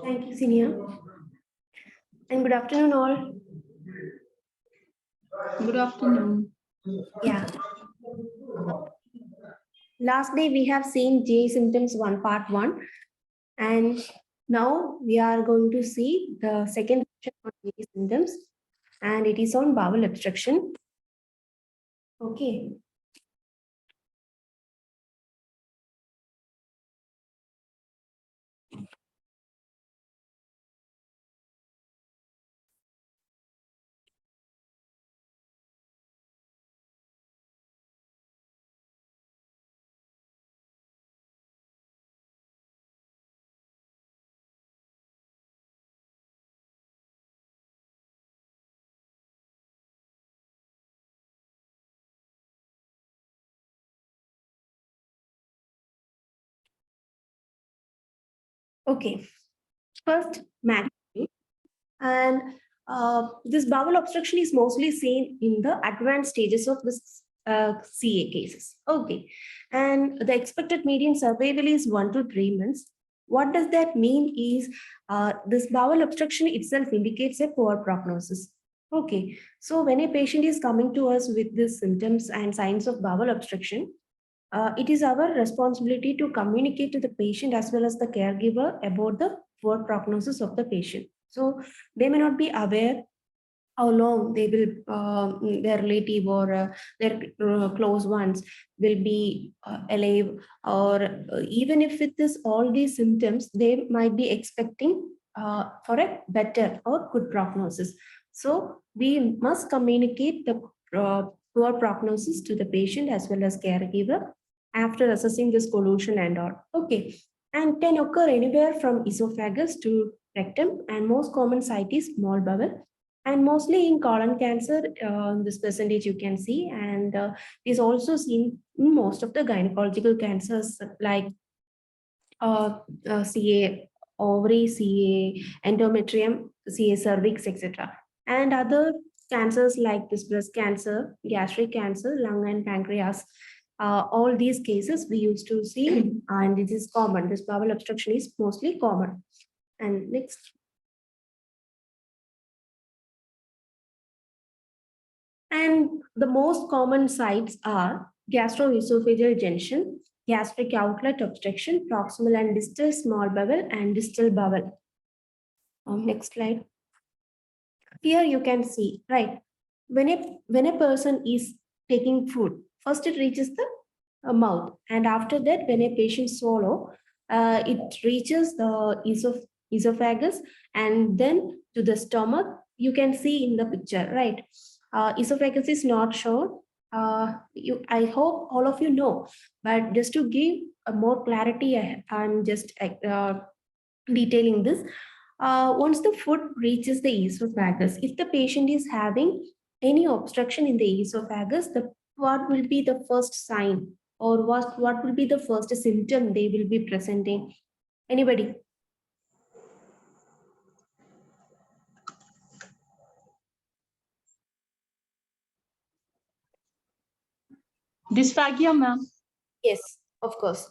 Thank you, Senior. And good afternoon, all. Good afternoon. Yeah. Last day we have seen J symptoms 1 part 1. And now we are going to see the second section on J symptoms. And it is on bowel obstruction. Okay. Okay. First, magnitude. And this bowel obstruction is mostly seen in the advanced stages of this CA cases. Okay. And the expected median survival is 1 to 3 months. What does that mean is this bowel obstruction itself indicates a poor prognosis. Okay. So when a patient is coming to us with these symptoms and signs of bowel obstruction, it is our responsibility to communicate to the patient as well as the caregiver about the poor prognosis of the patient. So they may not be aware how long they will, their relative or their close ones will be alive, or even if with this all these symptoms, they might be expecting for a better or good prognosis. So we must communicate the poor prognosis to the patient as well as caregiver after assessing this pollution and all. Okay, and can occur anywhere from esophagus to rectum, and most common site is small bowel, and mostly in colon cancer, this percentage you can see, and is also seen in most of the gynecological cancers like CA ovary, CA endometrium, CA cervix, etc. And other cancers like this breast cancer, gastric cancer, lung and pancreas. All these cases we used to see, and it is common. This bowel obstruction is mostly common. And next. And the most common sites are gastroesophageal junction, gastric outlet obstruction, proximal and distal small bowel, and distal bowel. Next slide. Here you can see, right, when a person is taking food, first it reaches the mouth, and after that, when a patient swallow, it reaches the esophagus, and then to the stomach. You can see in the picture, right? Esophagus is not shown. I hope all of you know, but just to give more clarity, I'm just detailing this. Once the food reaches the esophagus, if the patient is having any obstruction in the esophagus, what will be the first sign, or what will be the first symptom they will be presenting? Anybody? Dysphagia, ma'am. Yes, of course.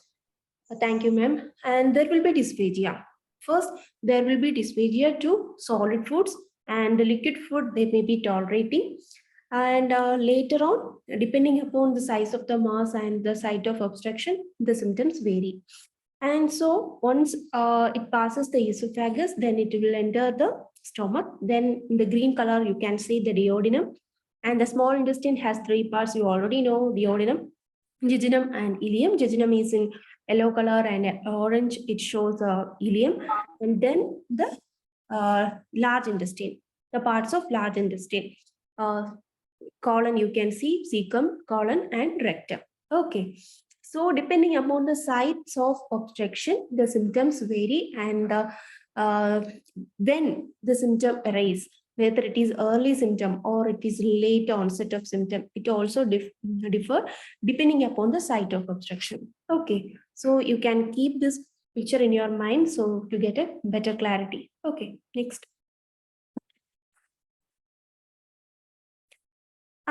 Thank you, ma'am. And there will be dysphagia. First, there will be dysphagia to solid foods, and the liquid food they may be tolerating. And later on, depending upon the size of the mass and the site of obstruction, the symptoms vary. And so once it passes the esophagus, then it will enter the stomach. Then in the green color, you can see the duodenum. And the small intestine has 3 parts. You already know duodenum, jejunum, and ileum. Jejunum is in yellow color, and orange it shows ileum. And then the large intestine, the parts of large intestine. Colon, you can see cecum, colon, and rectum. Okay. So depending upon the sites of obstruction, the symptoms vary, and when the symptom arise, whether it is early symptom or it is late onset of symptom, it also differ depending upon the site of obstruction. Okay, so you can keep this picture in your mind so to get a better clarity. Okay, next.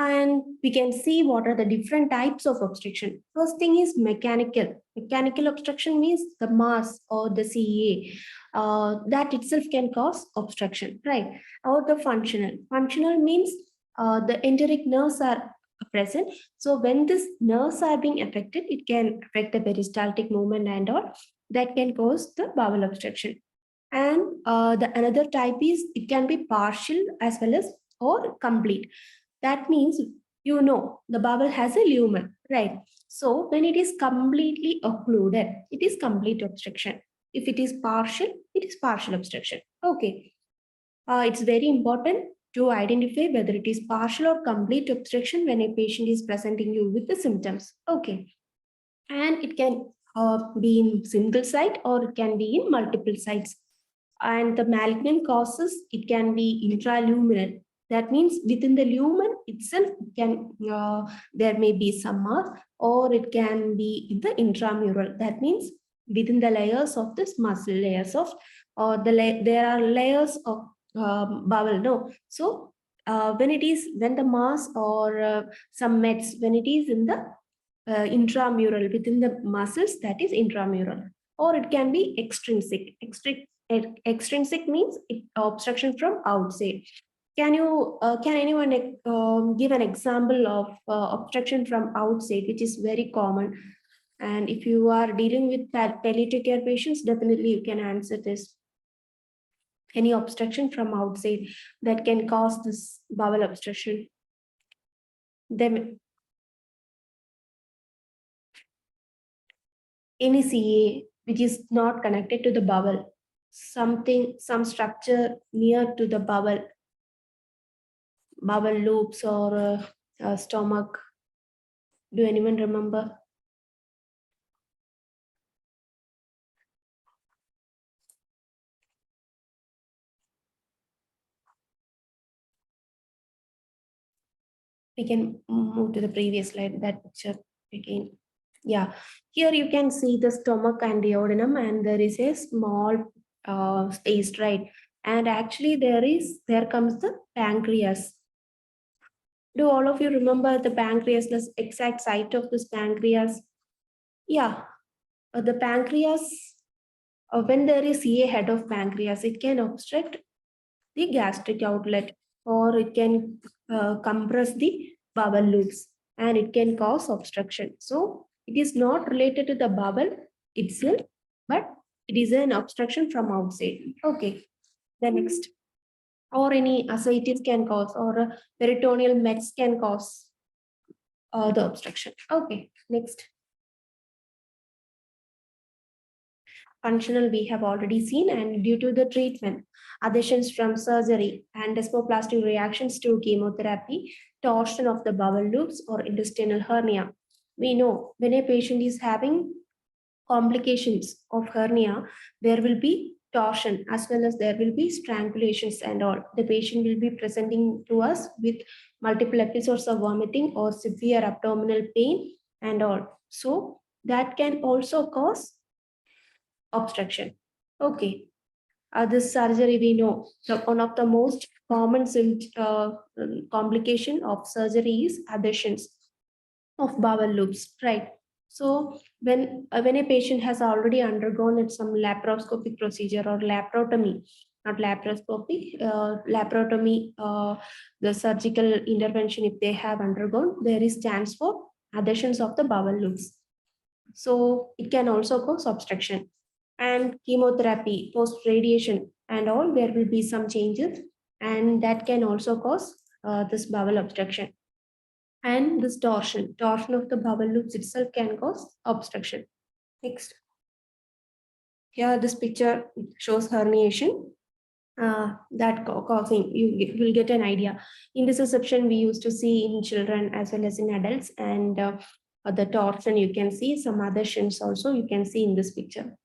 And we can see what are the different types of obstruction. First thing is mechanical. Mechanical obstruction means the mass or the CA that itself can cause obstruction, right? Or the functional. Functional means the enteric nerves are present. So when these nerves are being affected, it can affect the peristaltic movement and all that can cause the bowel obstruction. And the another type is it can be partial as well as or complete. That means the bowel has a lumen, right? So when it is completely occluded, it is complete obstruction. If it is partial, it is partial obstruction. Okay. It's very important to identify whether it is partial or complete obstruction when a patient is presenting you with the symptoms. Okay. And it can be in single site or it can be in multiple sites. And the malignant causes, it can be intraluminal. That means within the lumen itself, it can there may be some mass, or it can be in the intramural. That means within the layers of this muscle, layers of, or there are layers of bowel. No, so when the mass or some mets, when it is in the intramural within the muscles, that is intramural, or it can be extrinsic. Extrinsic means obstruction from outside. Can anyone give an example of obstruction from outside, which is very common? And if you are dealing with palliative care patients, definitely you can answer this. Any obstruction from outside that can cause this bowel obstruction? Then any CA which is not connected to the bowel, some structure near to the bowel loops or stomach. Do anyone remember? We can move to the previous slide, that picture again. Yeah, here you can see the stomach and duodenum, and there is a small space, right? And actually there comes the pancreas. Do all of you remember the pancreas, the exact site of this pancreas? Yeah, the pancreas, when there is a head of pancreas, it can obstruct the gastric outlet, or it can compress the bowel loops, and it can cause obstruction. So it is not related to the bowel itself, but it is an obstruction from outside. Okay, the next. Or any ascites can cause, or peritoneal mets can cause the obstruction. Okay, next. Functional we have already seen, and due to the treatment, adhesions from surgery and desmoplastic reactions to chemotherapy, torsion of the bowel loops or intestinal hernia. We know when a patient is having complications of hernia, there will be torsion as well as there will be strangulations and all. The patient will be presenting to us with multiple episodes of vomiting or severe abdominal pain and all. So that can also cause obstruction. Okay. This surgery, we know one of the most common complication of surgery is adhesions of bowel loops, right? So when a patient has already undergone some laparoscopic procedure or laparotomy, not laparoscopy, laparotomy, the surgical intervention, if they have undergone, there is chance for adhesions of the bowel loops. So it can also cause obstruction. And chemotherapy, post radiation and all, there will be some changes, and that can also cause this bowel obstruction. And this torsion of the bowel loops itself can cause obstruction. Next. Here this picture shows herniation that causing, you will get an idea. Intussusception we used to see in children as well as in adults, and the torsion you can see, some adhesions also you can see in this picture.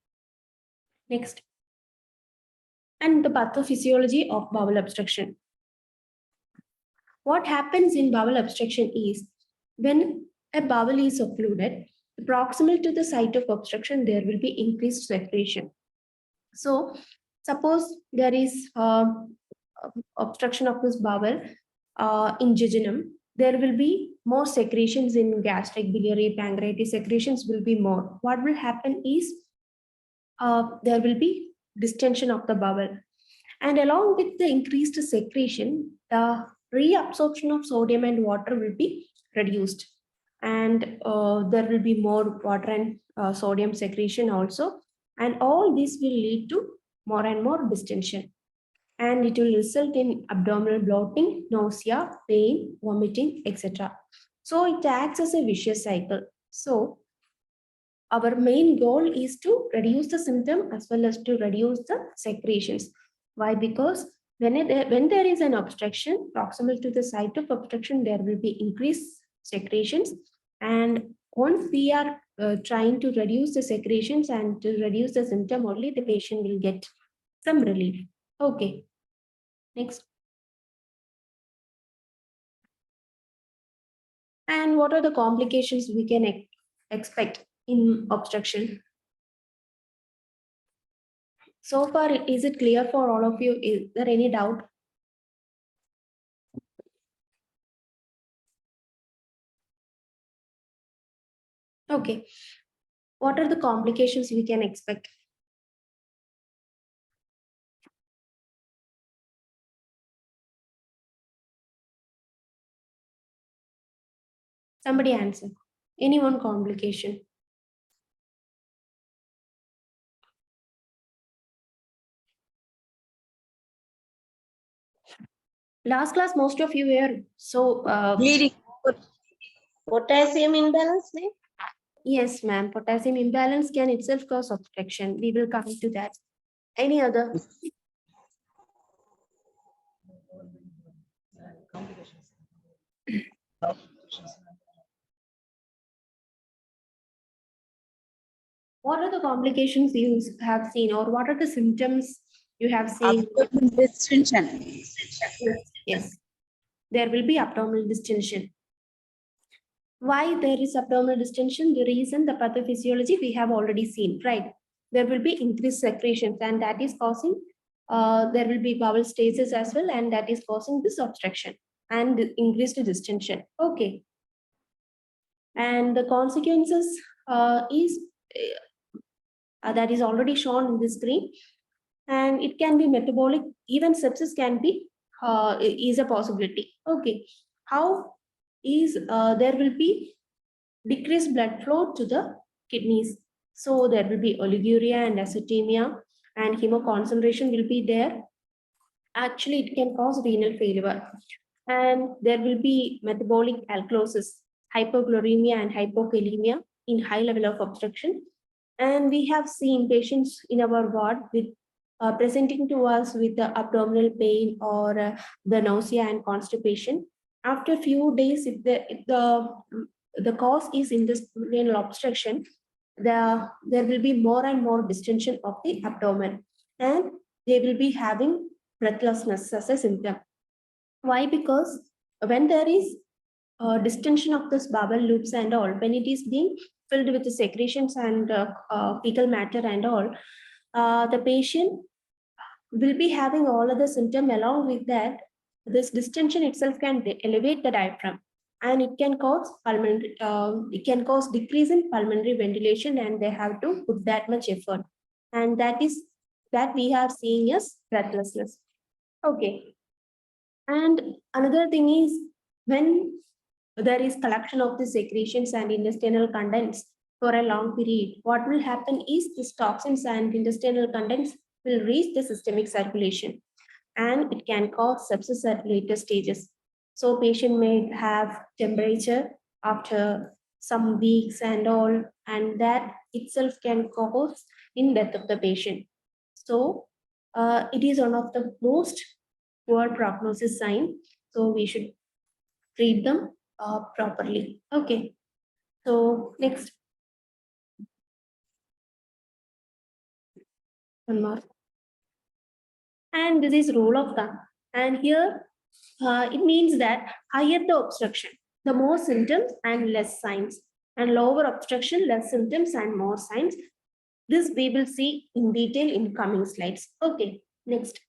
Next. And the pathophysiology of bowel obstruction. What happens in bowel obstruction is when a bowel is occluded, proximal to the site of obstruction, there will be increased secretion. So suppose there is obstruction of this bowel in jejunum, there will be more secretions in gastric, biliary, pancreatic secretions will be more. What will happen is there will be distension of the bowel. And along with the increased secretion, the reabsorption of sodium and water will be reduced. And there will be more water and sodium secretion also. And all this will lead to more and more distension. And it will result in abdominal bloating, nausea, pain, vomiting, etc. So it acts as a vicious cycle. So our main goal is to reduce the symptom as well as to reduce the secretions. Why? Because when there is an obstruction proximal to the site of obstruction, there will be increased secretions. And once we are trying to reduce the secretions and to reduce the symptom, only the patient will get some relief. Okay, next. And what are the complications we can expect in obstruction? So far, is it clear for all of you? Is there any doubt? Okay. What are the complications we can expect? Somebody answer. Any one complication? Last class, most of you were so... Bleeding. Potassium imbalance? Yes, ma'am. Potassium imbalance can itself cause obstruction. We will come to that. Any other? What are the complications you have seen, or what are the symptoms you have seen? Abdominal distension. Yes. There will be abdominal distension. Why there is abdominal distension? The reason, the pathophysiology we have already seen, right? There will be increased secretions, and that is causing, there will be bowel stasis as well, and that is causing this obstruction and increased distension. Okay. And the consequences is that is already shown in the screen, and it can be metabolic, even sepsis can be is a possibility. Okay. How is there will be decreased blood flow to the kidneys. So there will be oliguria and azotemia, and hemoconcentration will be there. Actually, it can cause renal failure. And there will be metabolic alkalosis, hypochloremia and hypokalemia in high level of obstruction. And we have seen patients in our ward with presenting to us with the abdominal pain or the nausea and constipation. After a few days, if the cause is intestinal obstruction, there will be more and more distension of the abdomen, and they will be having breathlessness as a symptom. Why? Because when there is distension of this bowel loops and all, when it is being filled with the secretions and fecal matter and all, the patient will be having all other symptoms. Along with that, this distension itself can elevate the diaphragm, and it can cause pulmonary, it can cause decrease in pulmonary ventilation, and they have to put that much effort, and that is that we are seeing as breathlessness. Okay. And another thing is, when there is collection of the secretions and intestinal contents for a long period, what will happen is these toxins and intestinal contents will reach the systemic circulation, and it can cause sepsis at later stages. So patient may have temperature after some weeks and all, and that itself can cause in death of the patient. So it is one of the most poor prognosis sign. So we should treat them properly. Okay. So next. One more. And this is rule of thumb. And here it means that higher the obstruction, the more symptoms and less signs, and lower obstruction, less symptoms and more signs. This we will see in detail in coming slides. Okay, next.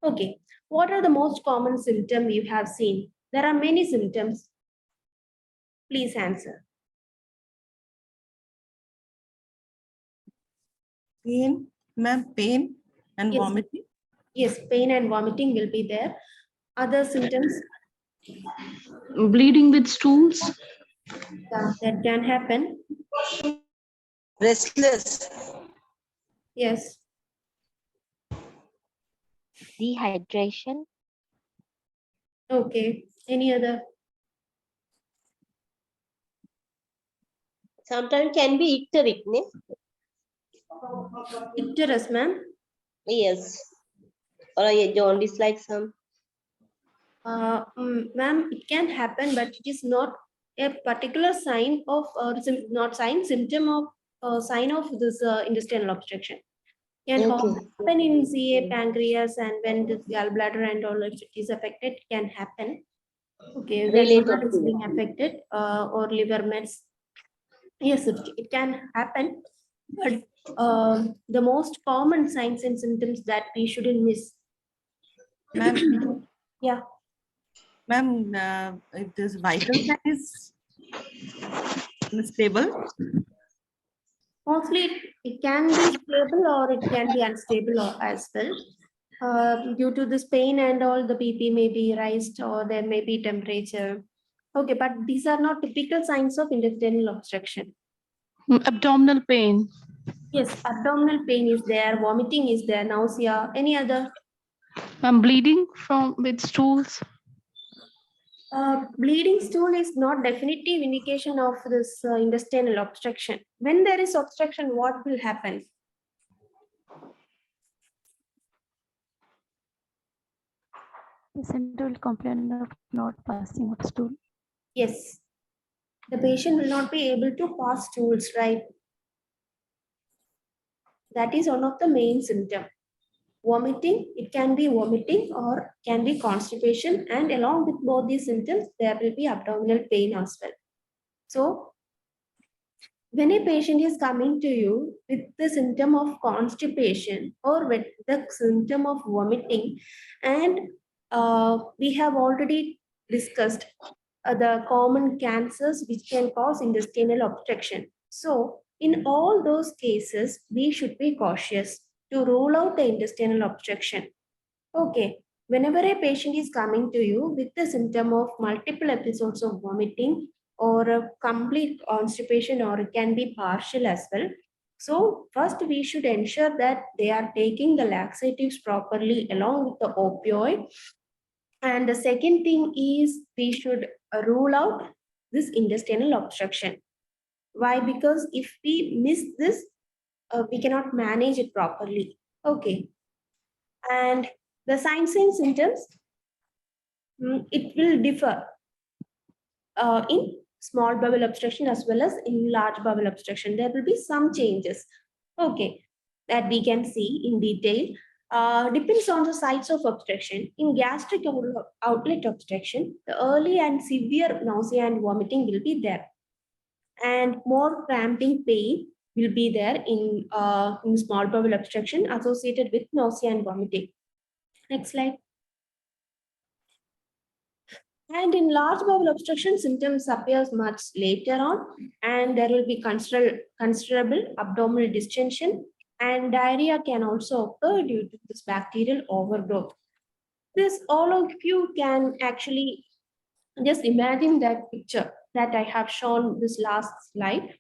Okay, What are the most common symptoms you have seen? There are many symptoms. Please answer. Pain, ma'am, pain and Yes. vomiting. Yes, pain and vomiting will be there. Other symptoms? Bleeding with stools. Yeah, that can happen. Restless. Yes. Dehydration. Okay. Any other? Sometimes can be icteric, ne? Icterus, ma'am. Yes. Or a jaundice like some. Ma'am, it can happen, but it is not a particular sign of, not sign, symptom of, sign of this intestinal obstruction. Can Okay. happen in CA, pancreas, and when the gallbladder and all if it is affected, can happen. Okay, the Related liver is to being affected, or liver mets. Yes, it can happen, but the most common signs and symptoms that we shouldn't miss. Ma'am, Yeah. ma'am, if this vital sign is unstable. Mostly it can be stable or it can be unstable as well. Due to this pain and all, the BP may be raised or there may be temperature. Okay, but these are not typical signs of intestinal obstruction. Abdominal pain. Yes, abdominal pain is there, vomiting is there, nausea, any other? Bleeding from with stools. Bleeding stool is not definitive indication of this intestinal obstruction. When there is obstruction, what will happen? Patient will complain of not passing of stool. Yes, the patient will not be able to pass stools, right? That is one of the main symptoms. Vomiting, it can be vomiting or can be constipation, and along with both these symptoms, there will be abdominal pain as well. So, when a patient is coming to you with the symptom of constipation or with the symptom of vomiting, and we have already discussed the common cancers which can cause intestinal obstruction. So, in all those cases, we should be cautious to rule out the intestinal obstruction. Okay, whenever a patient is coming to you with the symptom of multiple episodes of vomiting or a complete constipation, or it can be partial as well. So first we should ensure that they are taking the laxatives properly along with the opioid. And the second thing is we should rule out this intestinal obstruction. Why? Because if we miss this, we cannot manage it properly. Okay. And the signs and symptoms, it will differ in small bowel obstruction as well as in large bowel obstruction. There will be some changes, okay, that we can see in detail. Depends on the sites of obstruction. In gastric outlet obstruction, the early and severe nausea and vomiting will be there, and more cramping pain will be there in small bowel obstruction associated with nausea and vomiting. Next slide. And in large bowel obstruction, symptoms appears much later on, and there will be considerable abdominal distension, and diarrhea can also occur due to this bacterial overgrowth. This all of you can actually just imagine that picture that I have shown this last slide.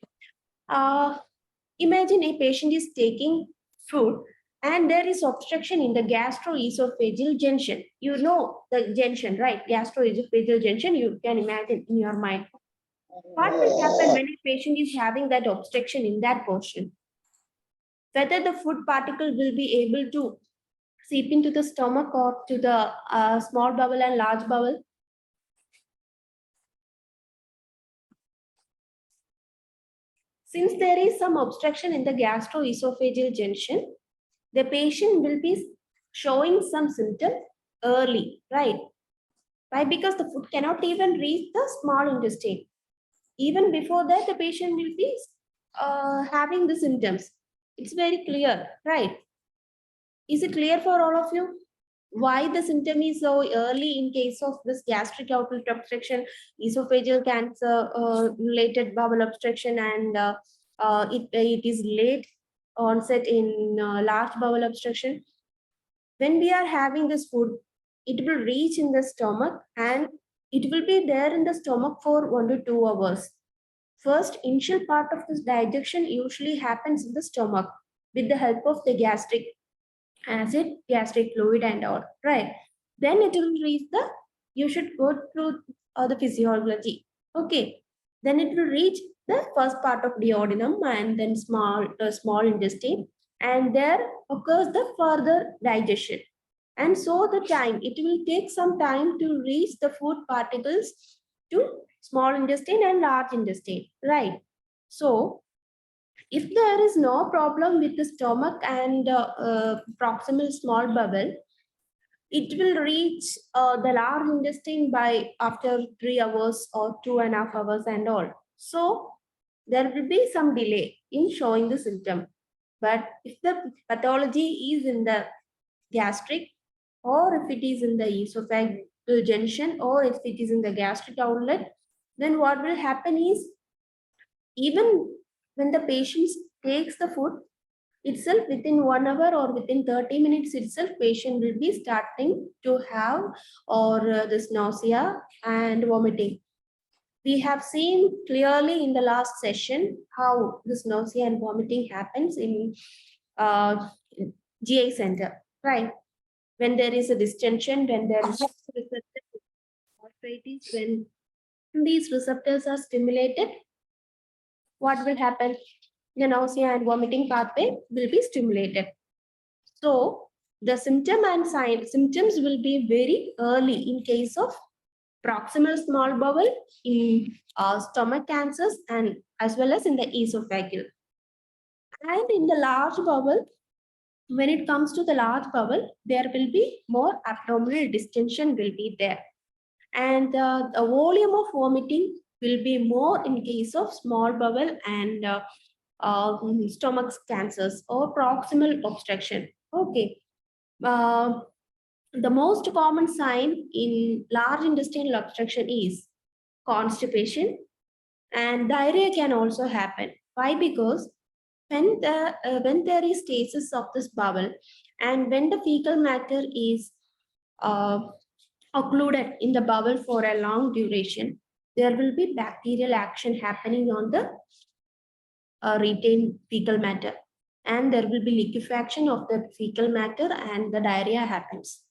Imagine a patient is taking food and there is obstruction in the gastroesophageal junction. You know the junction, right? Gastroesophageal junction, you can imagine in your mind. What will happen when a patient is having that obstruction in that portion? Whether the food particle will be able to seep into the stomach or to the small bowel and large bowel. Since there is some obstruction in the gastroesophageal junction, the patient will be showing some symptoms early, right? Why? Because the food cannot even reach the small intestine. Even before that, the patient will be having the symptoms. It's very clear, right? Is it clear for all of you? why the symptom is so early in case of this gastric outlet obstruction, esophageal cancer related bowel obstruction, and it is late onset in large bowel obstruction. When we are having this food, it will reach in the stomach and it will be there in the stomach for 1 to 2 hours. First, initial part of this digestion usually happens in the stomach with the help of the gastric acid, gastric fluid and all, right? Then it will reach the, you should go through the physiology. Okay. Then it will reach the first part of duodenum and then small intestine, and there occurs the further digestion. And so the time, it will take some time to reach the food particles to small intestine and large intestine, right? So if there is no problem with the stomach and proximal small bowel, it will reach the large intestine by after 3 hours or 2.5 hours and all. So there will be some delay in showing the symptom. But if the pathology is in the gastric, or if it is in the esophageal junction, or if it is in the gastric outlet, then what will happen is, even when the patient takes the food itself, within 1 hour or within 30 minutes itself, patient will be starting to have or this nausea and vomiting. We have seen clearly in the last session how this nausea and vomiting happens in GI center, right? When there is a distension, when there is arthritis, when these receptors are stimulated, what will happen? The nausea and vomiting pathway will be stimulated. So the symptoms will be very early in case of proximal small bowel, in stomach cancers, and as well as in the esophageal. And in the large bowel, when it comes to the large bowel, there will be more abdominal distension will be there. And the volume of vomiting will be more in case of small bowel and stomach cancers or proximal obstruction. Okay. The most common sign in large intestinal obstruction is constipation, and diarrhea can also happen. Why? Because when there is stasis of this bowel and when the fecal matter is occluded in the bowel for a long duration, there will be bacterial action happening on the retained fecal matter, and there will be liquefaction of the fecal matter and the diarrhea happens.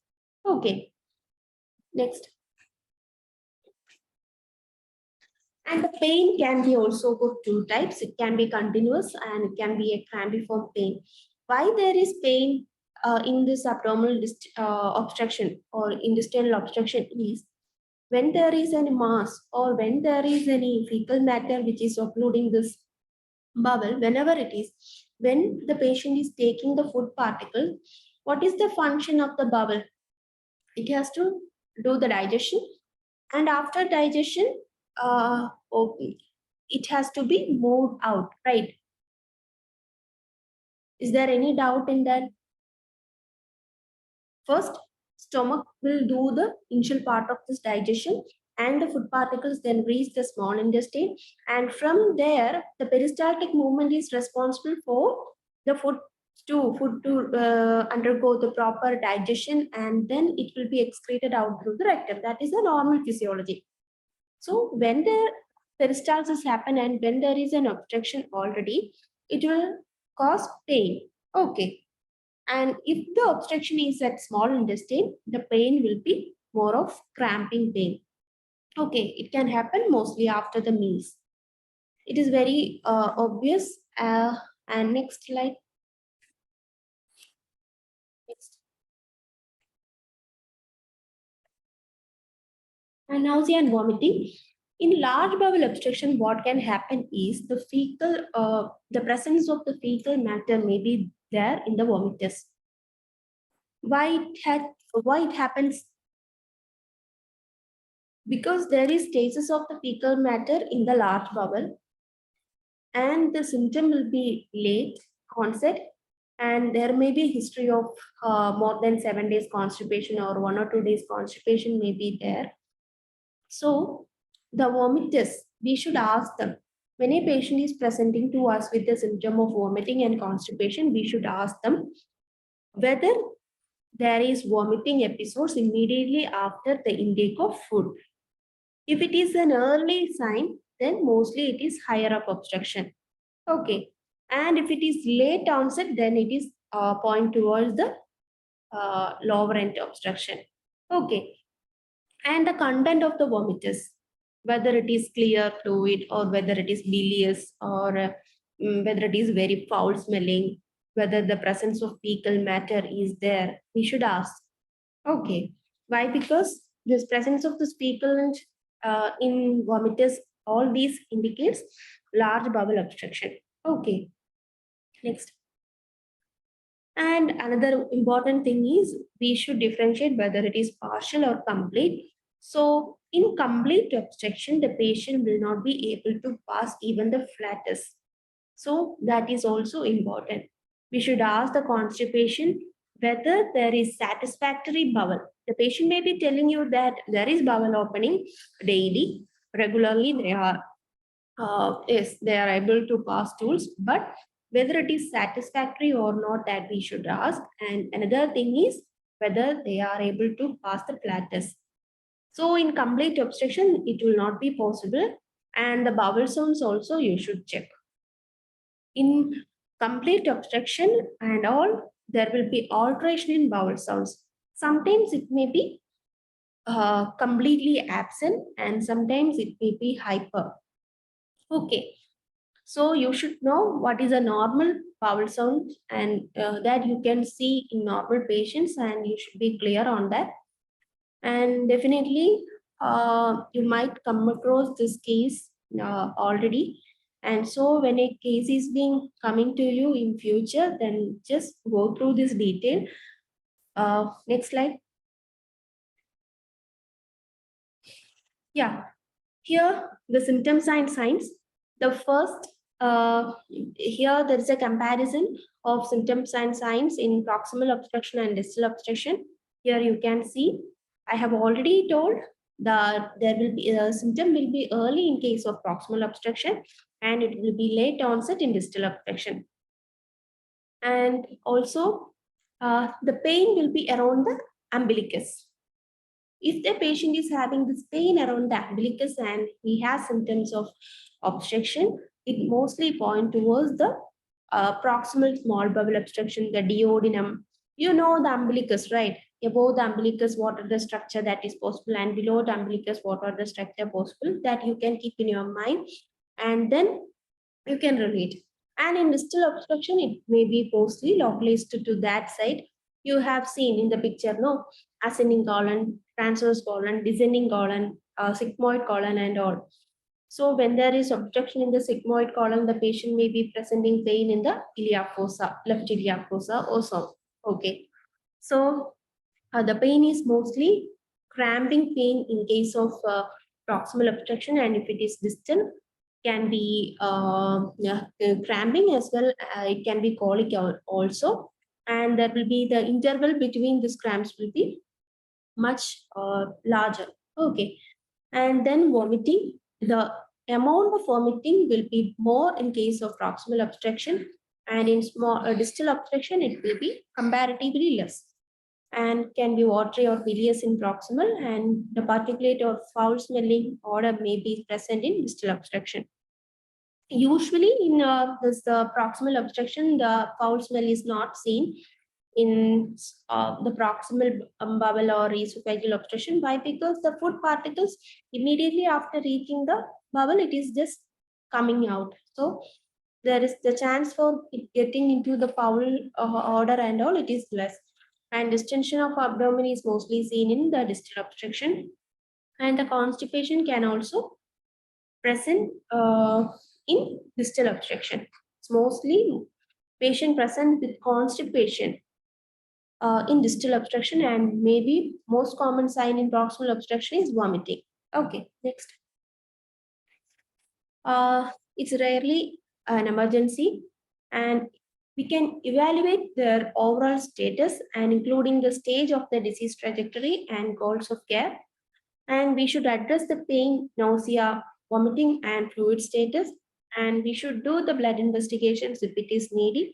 Okay, next. And the pain can be also of two types. It can be continuous and it can be a crampiform pain. Why there is pain in this abdominal obstruction or intestinal obstruction is when there is any mass or when there is any fecal matter which is occluding this bowel, whenever it is, when the patient is taking the food particle, what is the function of the bowel? It has to do the digestion, and after digestion, it has to be moved out, right? Is there any doubt in that? First, stomach will do the initial part of this digestion, and the food particles then reach the small intestine, and from there the peristaltic movement is responsible for the food to undergo the proper digestion, and then it will be excreted out through the rectum. That is the normal physiology. So when the peristalsis happen and when there is an obstruction already, it will cause pain. Okay. And if the obstruction is at small intestine, the pain will be more of cramping pain. Okay, it can happen mostly after the meals. It is very obvious. And next slide. Next. And nausea and vomiting. In large bowel obstruction, what can happen is the the presence of the fecal matter may be there in the vomitus. Why it happens? Because there is stasis of the fecal matter in the large bowel, and the symptom will be late onset, and there may be a history of more than 7 days constipation or 1 or 2 days constipation may be there. So the vomiters, we should ask them. When a patient is presenting to us with a symptom of vomiting and constipation, we should ask them whether there is vomiting episodes immediately after the intake of food. If it is an early sign, then mostly it is higher up obstruction. Okay. And if it is late onset, then it is point towards the lower end obstruction. Okay. And the content of the vomitus, whether it is clear fluid or whether it is bilious or whether it is very foul smelling, whether the presence of fecal matter is there, we should ask. Okay. Why? Because this presence of the fecal in vomitus, all these indicates large bowel obstruction. Okay. Next. And another important thing is we should differentiate whether it is partial or complete. So in complete obstruction, the patient will not be able to pass even the flatus. So that is also important. We should ask the constipation whether there is satisfactory bowel. The patient may be telling you that there is bowel opening daily, regularly they are yes, they are able to pass stools, but whether it is satisfactory or not, that we should ask. And another thing is whether they are able to pass the flatus. So in complete obstruction, it will not be possible. And the bowel sounds also you should check. In complete obstruction and all, there will be alteration in bowel sounds. Sometimes it may be completely absent and sometimes it may be hyper. Okay. So you should know what is a normal bowel sound and that you can see in normal patients and you should be clear on that. And definitely you might come across this case already. And so when a case is being coming to you in future, then just go through this detail. Next slide. Yeah, here the symptoms and signs. The first, here there is a comparison of symptoms and signs in proximal obstruction and distal obstruction. Here you can see, I have already told that there will be a symptom will be early in case of proximal obstruction and it will be late onset in distal obstruction. And also the pain will be around the umbilicus. If the patient is having this pain around the umbilicus and he has symptoms of obstruction, it mostly point towards the proximal small bowel obstruction, the duodenum. You know the umbilicus, right? Above the umbilicus, what are the structure that is possible, and below the umbilicus, what are the structure possible, that you can keep in your mind, and then you can relate. And in distal obstruction, it may be mostly localized to that side. You have seen in the picture, no, ascending colon, transverse colon, descending colon, sigmoid colon, and all. So when there is obstruction in the sigmoid colon, the patient may be presenting pain in the iliac fossa, left iliac fossa also. Okay. So the pain is mostly cramping pain in case of proximal obstruction, and if it is distal, can be yeah, cramping as well. It can be colic also, and there will be the interval between these cramps will be much larger. Okay, and then vomiting. The amount of vomiting will be more in case of proximal obstruction, and in small distal obstruction, it will be comparatively less and can be watery or bilious in proximal, and the particulate or foul smelling odor may be present in distal obstruction. Usually in this proximal obstruction, the foul smell is not seen in the proximal bowel or esophageal obstruction. Why? Because the food particles immediately after reaching the bowel, it is just coming out. So there is the chance for it getting into the foul odor and all, it is less. And distension of abdomen is mostly seen in the distal obstruction. And the constipation can also present in distal obstruction. It's mostly patient present with constipation in distal obstruction, and maybe most common sign in proximal obstruction is vomiting. Okay, next. It's rarely an emergency, and we can evaluate their overall status and including the stage of the disease trajectory and goals of care. And we should address the pain, nausea, vomiting, and fluid status. And we should do the blood investigations if it is needed.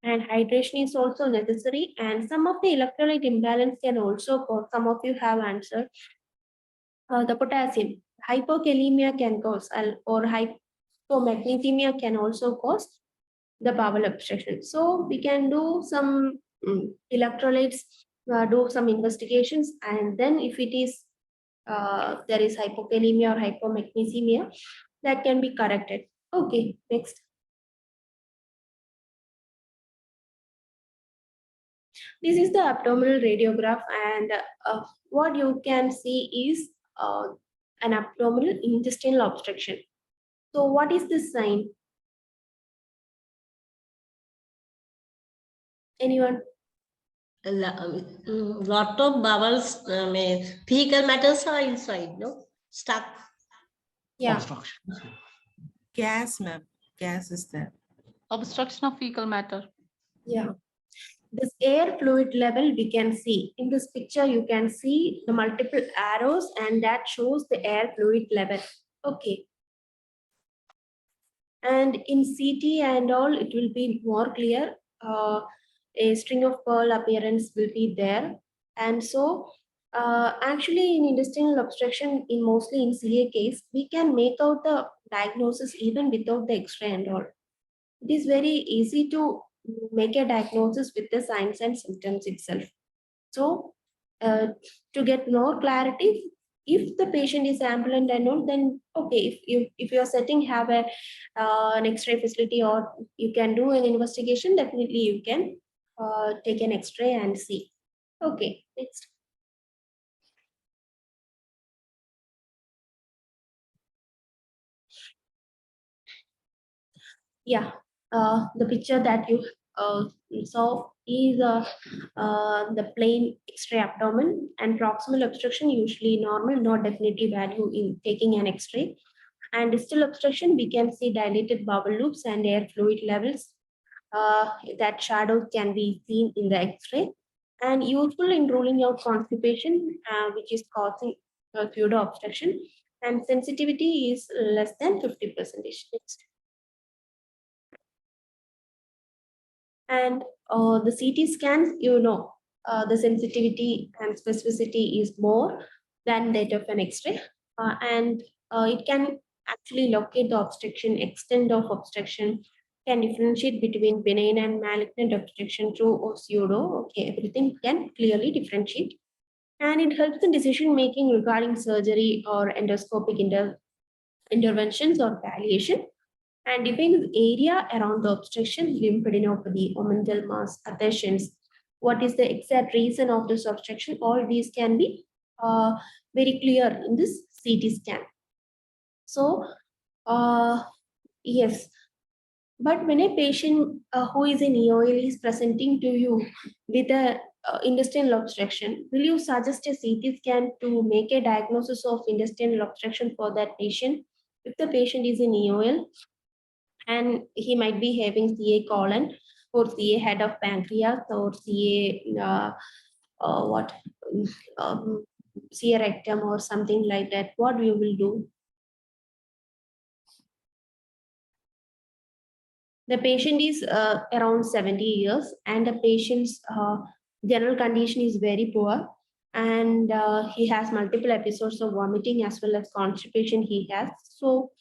And hydration is also necessary. And some of the electrolyte imbalance can also cause, some of you have answered, the potassium. Hypokalemia can cause, or hypomagnesemia can also cause the bowel obstruction. So we can do some electrolytes, do some investigations, and then if it is there is hypokalemia or hypomagnesemia, that can be corrected. Okay, next. This is the abdominal radiograph, and what you can see is an abdominal intestinal obstruction. So what is this sign? Anyone? Lot of bowels, fecal matters are inside, no? Stuck. Yeah. Obstruction. Gas, ma'am. Gas is there. Obstruction of fecal matter. Yeah. This air fluid level we can see. In this picture, you can see the multiple arrows and that shows the air fluid level. Okay. And in CT and all, it will be more clear. A string of pearl appearance will be there. And so actually in intestinal obstruction, in mostly in CA case, we can make out the diagnosis even without the X-ray and all. It is very easy to make a diagnosis with the signs and symptoms itself. So to get more clarity, if the patient is ambulant and all, then okay, if your setting have a an X-ray facility or you can do an investigation, definitely you can take an X-ray and see. Okay, next. Yeah, the picture that you saw is the plain X-ray abdomen, and proximal obstruction usually normal, not definitive value in taking an X-ray. And distal obstruction, we can see dilated bowel loops and air fluid levels. That shadow can be seen in the X-ray, and useful in ruling out constipation, which is causing pseudo obstruction, and sensitivity is less than 50%. Next. And the CT scans, the sensitivity and specificity is more than that of an X-ray, and it can actually locate the obstruction, extent of obstruction, can differentiate between benign and malignant obstruction through or pseudo. Okay, everything can clearly differentiate, and it helps in decision making regarding surgery or endoscopic interventions or palliation, and defines area around the obstruction, lymphadenopathy, omental mass, adhesions, what is the exact reason of this obstruction, all these can be very clear in this CT scan. So, yes, but when a patient who is in EOL is presenting to you with a intestinal obstruction, will you suggest a CT scan to make a diagnosis of intestinal obstruction for that patient? If the patient is in EOL, and he might be having CA colon or CA head of pancreas or CA what CA rectum or something like that, what we will do? The patient is around 70 years and the patient's general condition is very poor, and he has multiple episodes of vomiting as well as constipation he has. So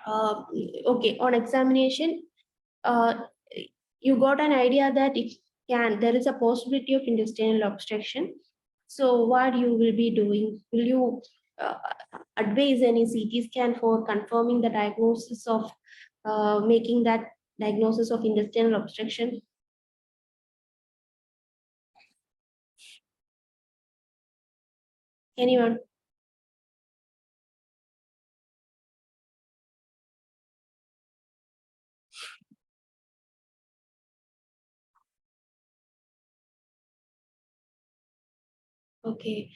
okay, on examination, you got an idea that there is a possibility of intestinal obstruction. So what you will be doing? Will you advise any CT scan for confirming the diagnosis of making that diagnosis of intestinal obstruction? Anyone? Okay.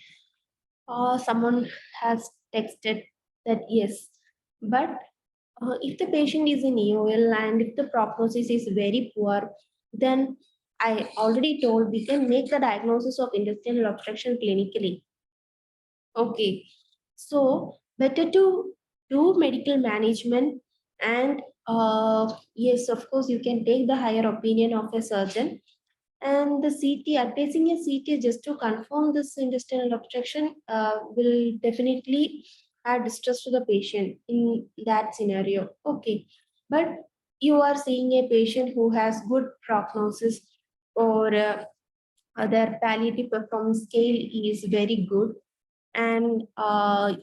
Someone has texted that yes, but If the patient is in EOL and if the prognosis is very poor, then I already told we can make the diagnosis of intestinal obstruction clinically. Okay, so better to do medical management, and yes, of course, you can take the higher opinion of a surgeon. And the CT, advising a CT just to confirm this intestinal obstruction will definitely add distress to the patient in that scenario. Okay, but you are seeing a patient who has good prognosis, or their palliative performance scale is very good, and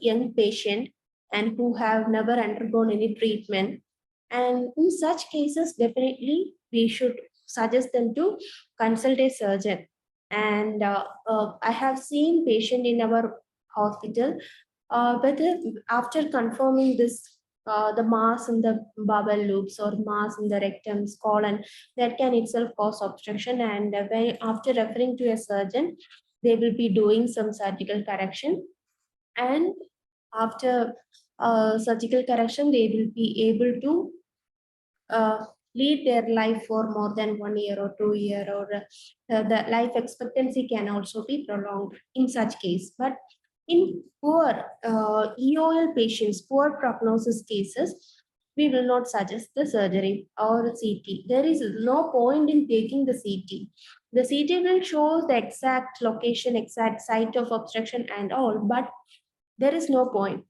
young patient and who have never undergone any treatment. And in such cases, definitely we should suggest them to consult a surgeon. And I have seen patient in our hospital, but after confirming this, the mass in the bowel loops or mass in the rectum, colon, that can itself cause obstruction. And when after referring to a surgeon, they will be doing some surgical correction, and after surgical correction they will be able to uh, lead their life for more than 1 year or 2 year, or the life expectancy can also be prolonged in such case. But in poor EOL patients, poor prognosis cases, we will not suggest the surgery or CT. There is no point in taking the CT. The CT will show the exact location, exact site of obstruction and all, but there is no point.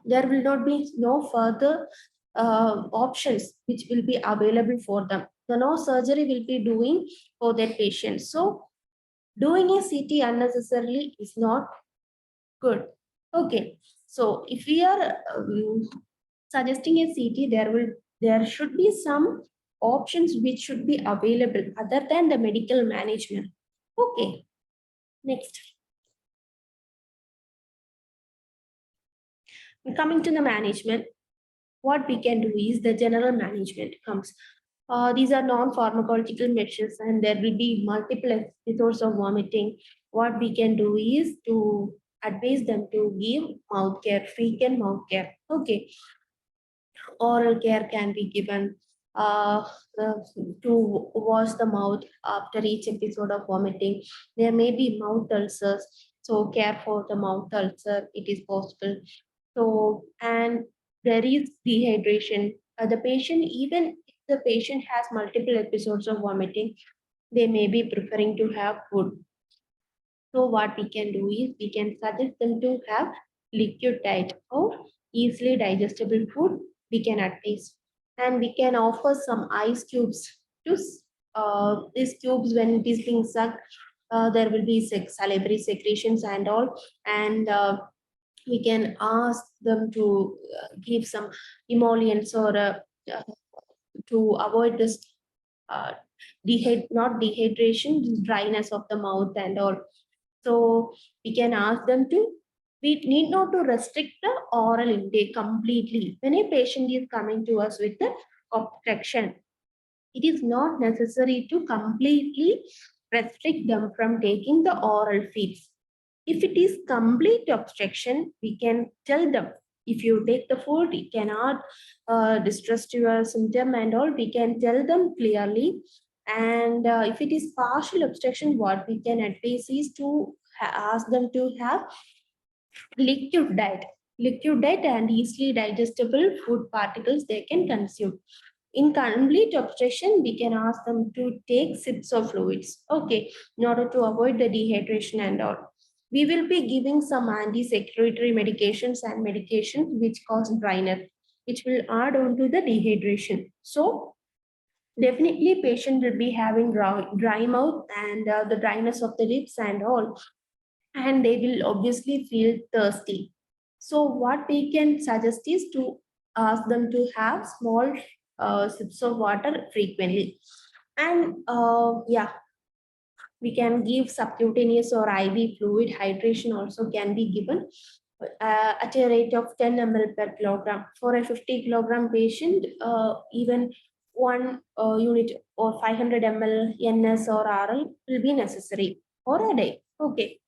There will not be no further options which will be available for them. The no surgery will be doing for that patient. So doing a CT unnecessarily is not good. Okay. So if we are suggesting a CT, there should be some options which should be available other than the medical management. Okay. Next. Coming to the management, what we can do is the general management comes. These are non-pharmacological measures, and there will be multiple episodes of vomiting. What we can do is to advise them to give mouth care, frequent mouth care. Okay, oral care can be given, uh, uh, to wash the mouth after each episode of vomiting. There may be mouth ulcers, so care for the mouth ulcer. It is possible. So, and there is dehydration. The patient, even if the patient has multiple episodes of vomiting, they may be preferring to have food. So what we can do is we can suggest them to have liquid diet or easily digestible food we can advise. And we can offer some ice cubes to these cubes. When it is being sucked, there will be salivary secretions and all. And we can ask them to give some emollients, or uh, to avoid this uh, not dehydration, dryness of the mouth and all. So we can ask them to, we need not to restrict the oral intake completely. When a patient is coming to us with the obstruction, it is not necessary to completely restrict them from taking the oral feeds. If it is complete obstruction, we can tell them, if you take the food, it cannot distress your symptom and all, we can tell them clearly. And if it is partial obstruction, what we can advise is to ask them to have liquid diet. Liquid diet and easily digestible food particles they can consume. In complete obstruction, we can ask them to take sips of fluids, okay, in order to avoid the dehydration and all. We will be giving some anti-secretory medications and medications which cause dryness, which will add on to the dehydration. So definitely patient will be having dry mouth and the dryness of the lips and all, and they will obviously feel thirsty. So what we can suggest is to ask them to have small sips of water frequently. And yeah, we can give subcutaneous or IV fluid. Hydration also can be given at a rate of 10 ml per kilogram. For a 50 kilogram patient, even one unit or 500 ml NS or RL will be necessary for a day. Okay.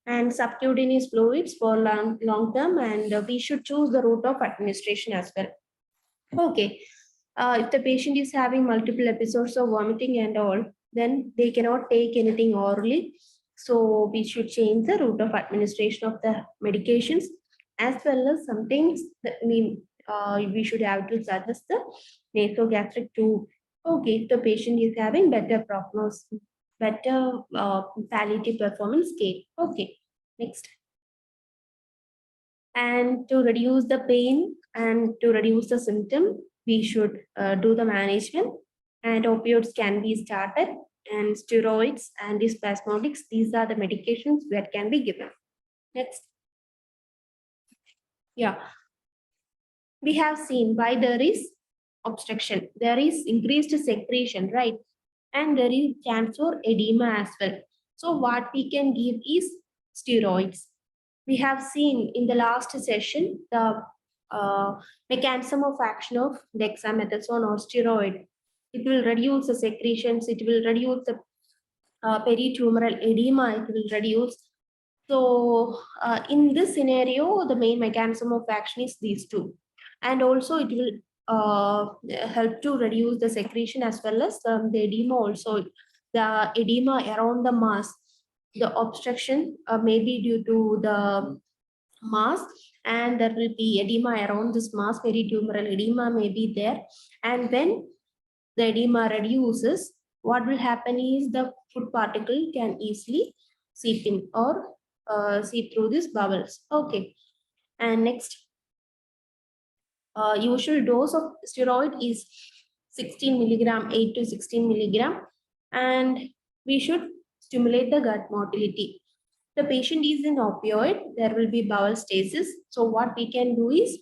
And subcutaneous fluids for long term, and we should choose the route of administration as well. Okay. If the patient is having multiple episodes of vomiting and all, then they cannot take anything orally. So we should change the route of administration of the medications, as well as sometimes we should have to suggest the nasogastric tube. Okay, if the patient is having better prognosis, better palliative performance scale. Okay, next. And to reduce the pain and to reduce the symptom, we should do the management, and opioids can be started, and steroids, antispasmodics, these are the medications that can be given. Next. Yeah. We have seen why there is obstruction. There is increased secretion, right? And there is chance for edema as well. So what we can give is steroids. We have seen in the last session the mechanism of action of dexamethasone or steroid. It will reduce the secretions, it will reduce the peritumoral edema, it will reduce. So in this scenario, the main mechanism of action is these two. And also it will help to reduce the secretion as well as the edema also. The edema around the mass, the obstruction may be due to the mass, and there will be edema around this mass, peritumoral edema may be there. And when the edema reduces, what will happen is the food particle can easily seep in or seep through these bowels. Okay. And next, usual dose of steroid is 16 milligram, 8 to 16 milligram, and we should stimulate the gut motility. The patient is in opioid, there will be bowel stasis. So what we can do is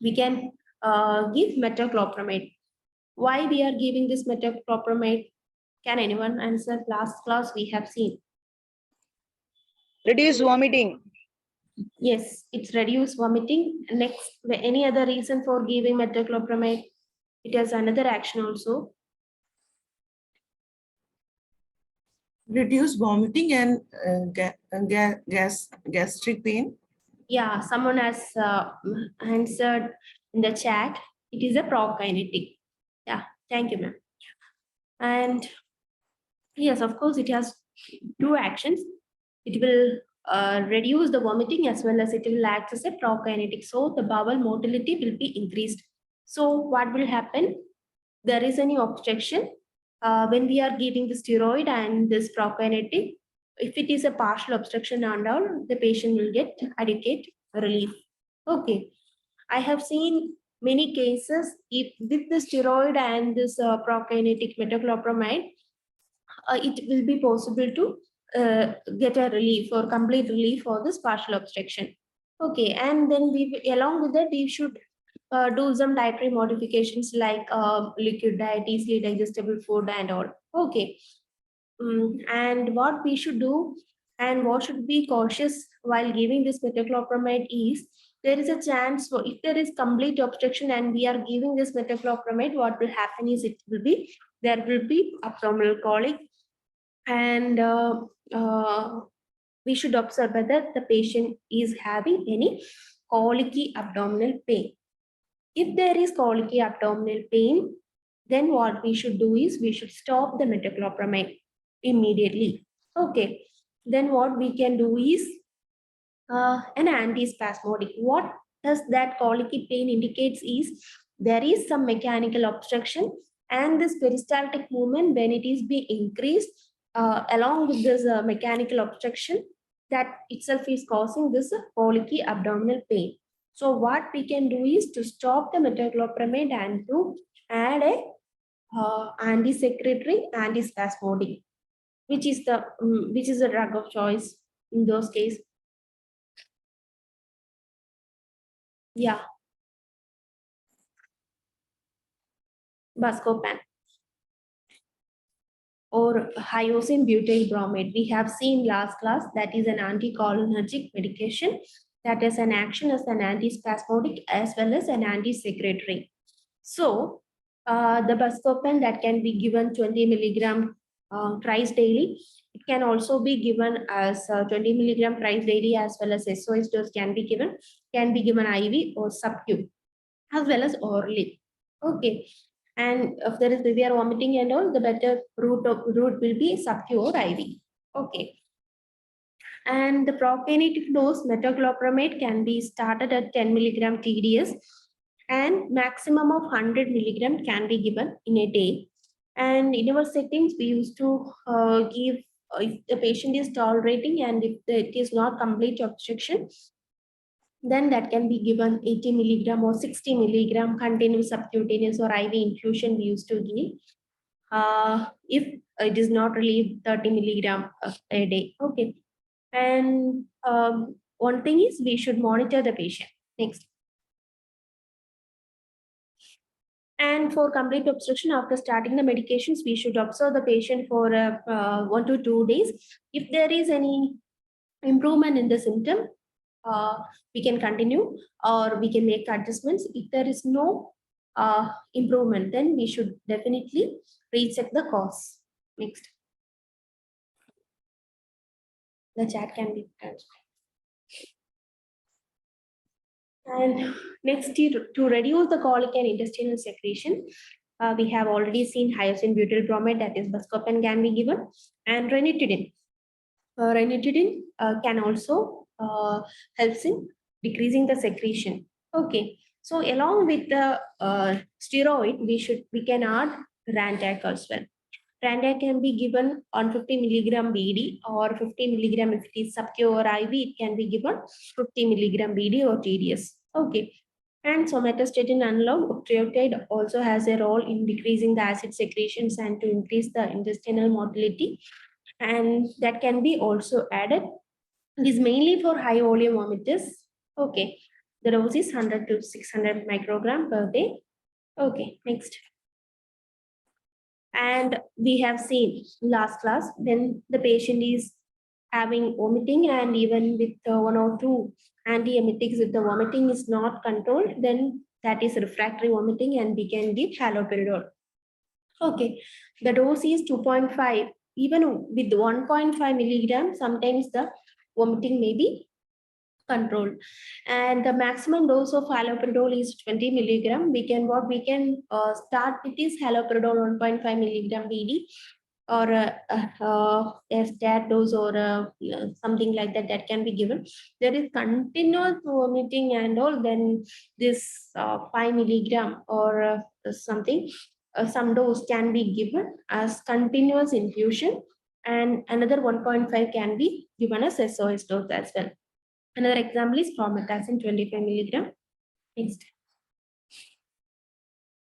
we can give metoclopramide. Why we are giving this metoclopramide? Can anyone answer? Last class we have seen. Reduce vomiting. Yes, it's reduce vomiting. Next, any other reason for giving metoclopramide? It has another action also. Reduce vomiting and gastric pain. Yeah, someone has answered in the chat. It is a prokinetic. Yeah, thank you, ma'am. And yes, of course, it has two actions. It will reduce the vomiting as well as it will act as a prokinetic. So the bowel motility will be increased. So what will happen? There is any obstruction when we are giving the steroid and this prokinetic. If it is a partial obstruction and all, the patient will get adequate relief. Okay. I have seen many cases if with the steroid and this prokinetic metoclopramide, it will be possible to get a relief or complete relief for this partial obstruction. Okay, and then we along with that we should do some dietary modifications like liquid diet, easily digestible food and all. Okay. And what we should do and what should be cautious while giving this metoclopramide is there is a chance for if there is complete obstruction and we are giving this metoclopramide, what will happen is there will be abdominal colic, and we should observe whether the patient is having any colicky abdominal pain. If there is colicky abdominal pain, then what we should do is we should stop the metoclopramide immediately. Okay. Then what we can do is an antispasmodic. What does that colicky pain indicates is there is some mechanical obstruction, and this peristaltic movement, when it is being increased along with this mechanical obstruction, that itself is causing this colicky abdominal pain. So what we can do is to stop the metoclopramide and to add a anti-secretory, antispasmodic, which is the drug of choice in those cases. Yeah. Buscopan or hyoscine butyl bromide. We have seen last class that is an anticholinergic medication that has an action as an antispasmodic as well as an anti-secretory. So the buscopan that can be given 20 milligram thrice daily. It can also be given as 20 milligram thrice daily as well as SOS dose can be given IV or sub-Q. as well as orally. Okay. And if there is severe vomiting and all, the better route will be subcu or IV. Okay. And the propionative dose metoclopramide can be started at 10 milligram TDS, and maximum of 100 milligram can be given in a day. And in our settings, we used to give if the patient is tolerating and if it is not complete obstruction, then that can be given 80 milligram or 60 milligram continuous subcutaneous or IV infusion we used to give. If it is not relieved, 30 milligram a day. Okay. And one thing is we should monitor the patient. Next. And for complete obstruction, after starting the medications, we should observe the patient for 1 to 2 days. If there is any improvement in the symptom, we can continue or we can make adjustments. If there is no improvement, then we should definitely recheck the cause. Next. The chat can be transferred. And next, to reduce the colic and intestinal secretion, we have already seen hyoscine butyl bromide, that is buscopan, can be given, and ranitidine. Ranitidine can also helps in decreasing the secretion. Okay, so along with the steroid, we can add Rantac as well. Rantac can be given on 50 milligram BD or 50 milligram if it is subcu or IV. It can be given 50 milligram BD or TDS. Okay. And somatostatin analog octreotide also has a role in decreasing the acid secretions and to increase the intestinal motility. And that can be also added. It is mainly for high volume vomiters. Okay. The dose is 100 to 600 microgram per day. Okay. Next. And we have seen last class when the patient is having vomiting and even with 1 or 2 antiemetics, if the vomiting is not controlled, then that is refractory vomiting and we can give haloperidol. Okay, the dose is 2.5. Even with 1.5 milligram, sometimes the vomiting may be controlled. And the maximum dose of haloperidol is 20 milligram. We can start with is haloperidol 1.5 milligram BD or a stat dose or something like that, that can be given. There is continuous vomiting and all, then this 5 milligram or something, some dose can be given as continuous infusion, and another 1.5 can be given as SOS dose as well. Another example is promethazine 25 milligram. Next.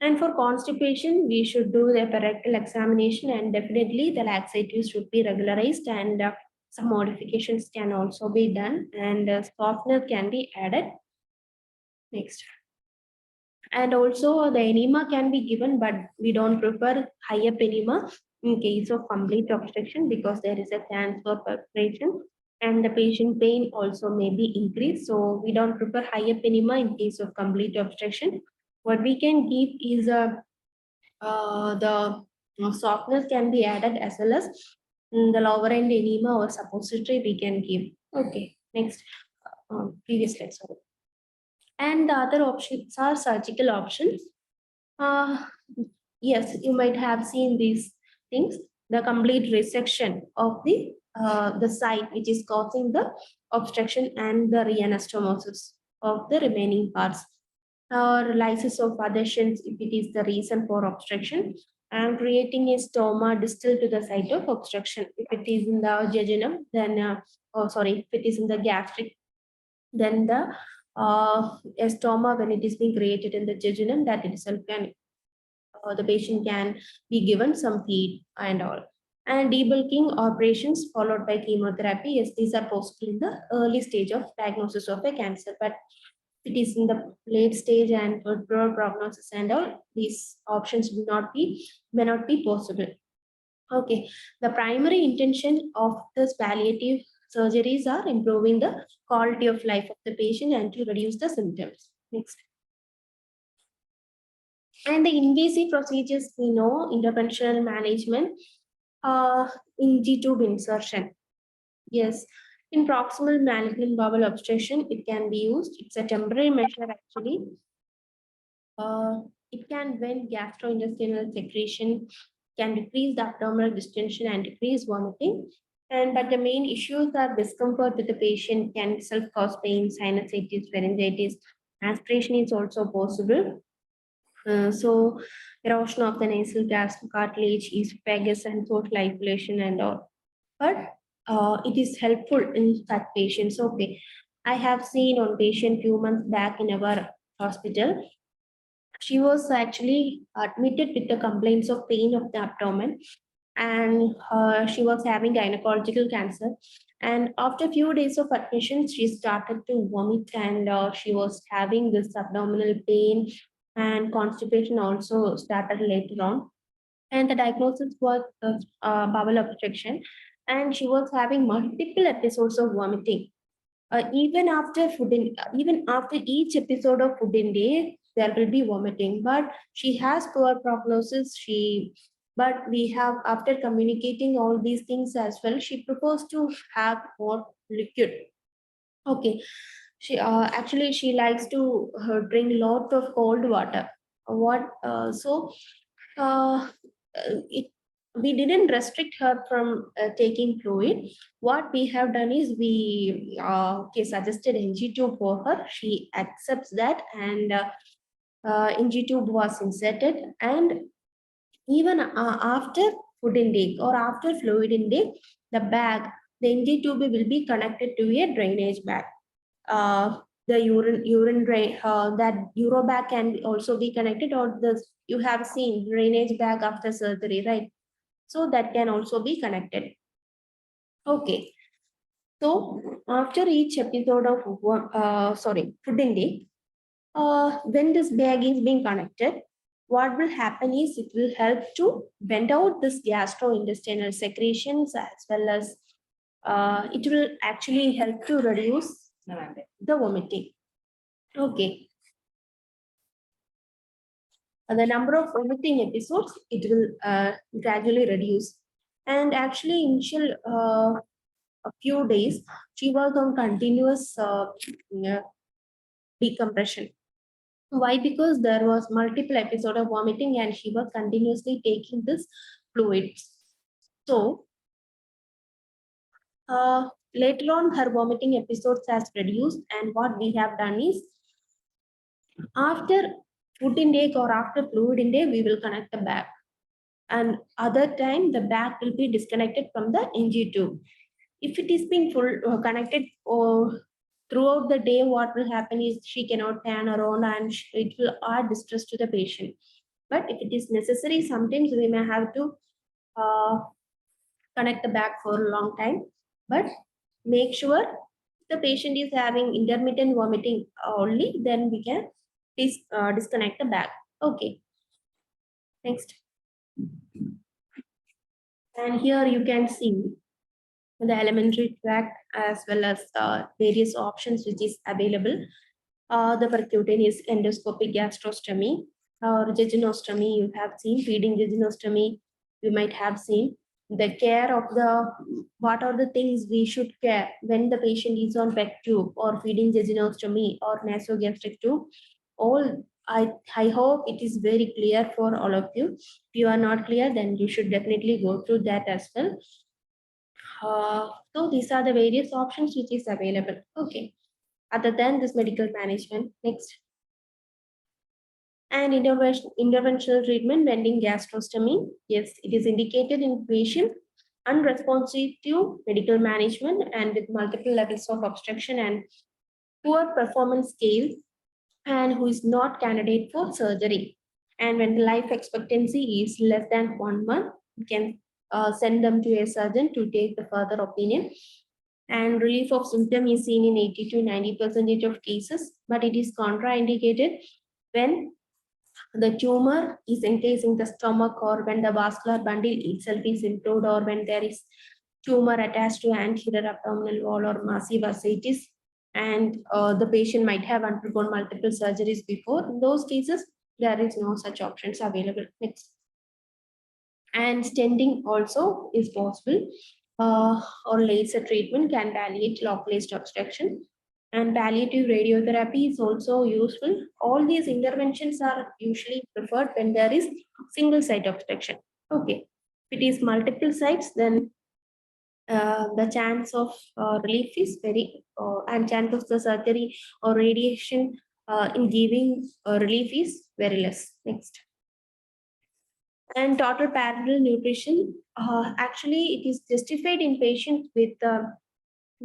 And for constipation, we should do the rectal examination, and definitely the laxatives should be regularized, and some modifications can also be done, and softener can be added. Next. And also the enema can be given, but we don't prefer higher enema in case of complete obstruction because there is a chance for perforation and the patient pain also may be increased. So we don't prefer higher enema in case of complete obstruction. What we can give is the softness can be added as well as the lower end enema or suppository we can give. Okay, next, previous slide, sorry. And the other options are surgical options. Yes, you might have seen these things, the complete resection of the site which is causing the obstruction and the reanastomosis of the remaining parts, or lysis of adhesions if it is the reason for obstruction, and creating a stoma distal to the site of obstruction. If it is in the jejunum, then if it is in the gastric, then the a stoma, when it is being created in the jejunum, that itself can the patient can be given some feed and all. And debulking operations followed by chemotherapy, yes, these are possible in the early stage of diagnosis of a cancer, but it is in the late stage and for poor prognosis and all, these options may not be possible. Okay, the primary intention of this palliative surgeries are improving the quality of life of the patient and to reduce the symptoms. Next. And the invasive procedures, we know, interventional management, in G-tube insertion. Yes, in proximal malignant bowel obstruction, it can be used. It's a temporary measure actually. It can when gastrointestinal secretion can decrease the abdominal distension and decrease vomiting. And but the main issues are discomfort with the patient can self-cause pain, sinusitis, pharyngitis. Aspiration is also possible. So erosion of the nasal cartilage, esophagus, and total isolation and all. But it is helpful in such patients. Okay, I have seen on patient few months back in our hospital. She was actually admitted with the complaints of pain of the abdomen, and she was having gynecological cancer. And after few days of admission, she started to vomit, and she was having this abdominal pain, and constipation also started later on. And the diagnosis was bowel obstruction, and she was having multiple episodes of vomiting. Even after each episode of food in day, there will be vomiting. But she has poor prognosis. But we have after communicating all these things as well, she proposed to have more liquid. Okay, she likes to drink lot of cold water. What so it we didn't restrict her from taking fluid. What we have done is we okay, suggested NG tube for her. She accepts that, and NG tube was inserted. And even after food intake or after fluid intake, the NG tube will be connected to a drainage bag. The urine drain, that uro bag can also be connected, or the you have seen drainage bag after surgery, right? So that can also be connected. Okay. So after each episode of food intake, when this bag is being connected, what will happen is it will help to bend out this gastrointestinal secretions, as well as it will actually help to reduce the vomiting. Okay. The number of vomiting episodes, it will gradually reduce. And actually, initial a few days, she was on continuous decompression. Why? Because there was multiple episode of vomiting, and she was continuously taking this fluids. So later on, her vomiting episodes has reduced, and what we have done is after food intake or after fluid intake, we will connect the bag. And other time, the bag will be disconnected from the NG tube. If it is being full connected or throughout the day, what will happen is she cannot turn around, and it will add distress to the patient. But if it is necessary, sometimes we may have to uh, connect the bag for a long time. But make sure the patient is having intermittent vomiting only, then we can disconnect the bag. Okay. Next. And here you can see the alimentary tract as well as various options which is available. The percutaneous endoscopic gastrostomy or jejunostomy, you have seen feeding jejunostomy, you might have seen. The care of the, what are the things we should care when the patient is on PEG tube or feeding jejunostomy or nasogastric tube. All I hope it is very clear for all of you. If you are not clear, then you should definitely go through that as well. So these are the various options which is available. Okay. Other than this medical management, next. And interventional treatment bending gastrostomy. Yes, it is indicated in patient unresponsive to medical management and with multiple levels of obstruction and poor performance scale, and who is not candidate for surgery. And when the life expectancy is less than 1 month, you can send them to a surgeon to take the further opinion. And relief of symptom is seen in 80 to 90% of cases, but it is contraindicated when the tumor is encasing the stomach, or when the vascular bundle itself is improved, or when there is tumor attached to anterior abdominal wall or massive ascites, and the patient might have undergone multiple surgeries before. In those cases, there is no such options available. Next. And stenting also is possible, or laser treatment can palliate localized obstruction. And palliative radiotherapy is also useful. All these interventions are usually preferred when there is single site obstruction. Okay. If it is multiple sites, then the chance of relief is very, and chance of the surgery or radiation in giving relief is very less. Next. And total parenteral nutrition, actually it is justified in patients with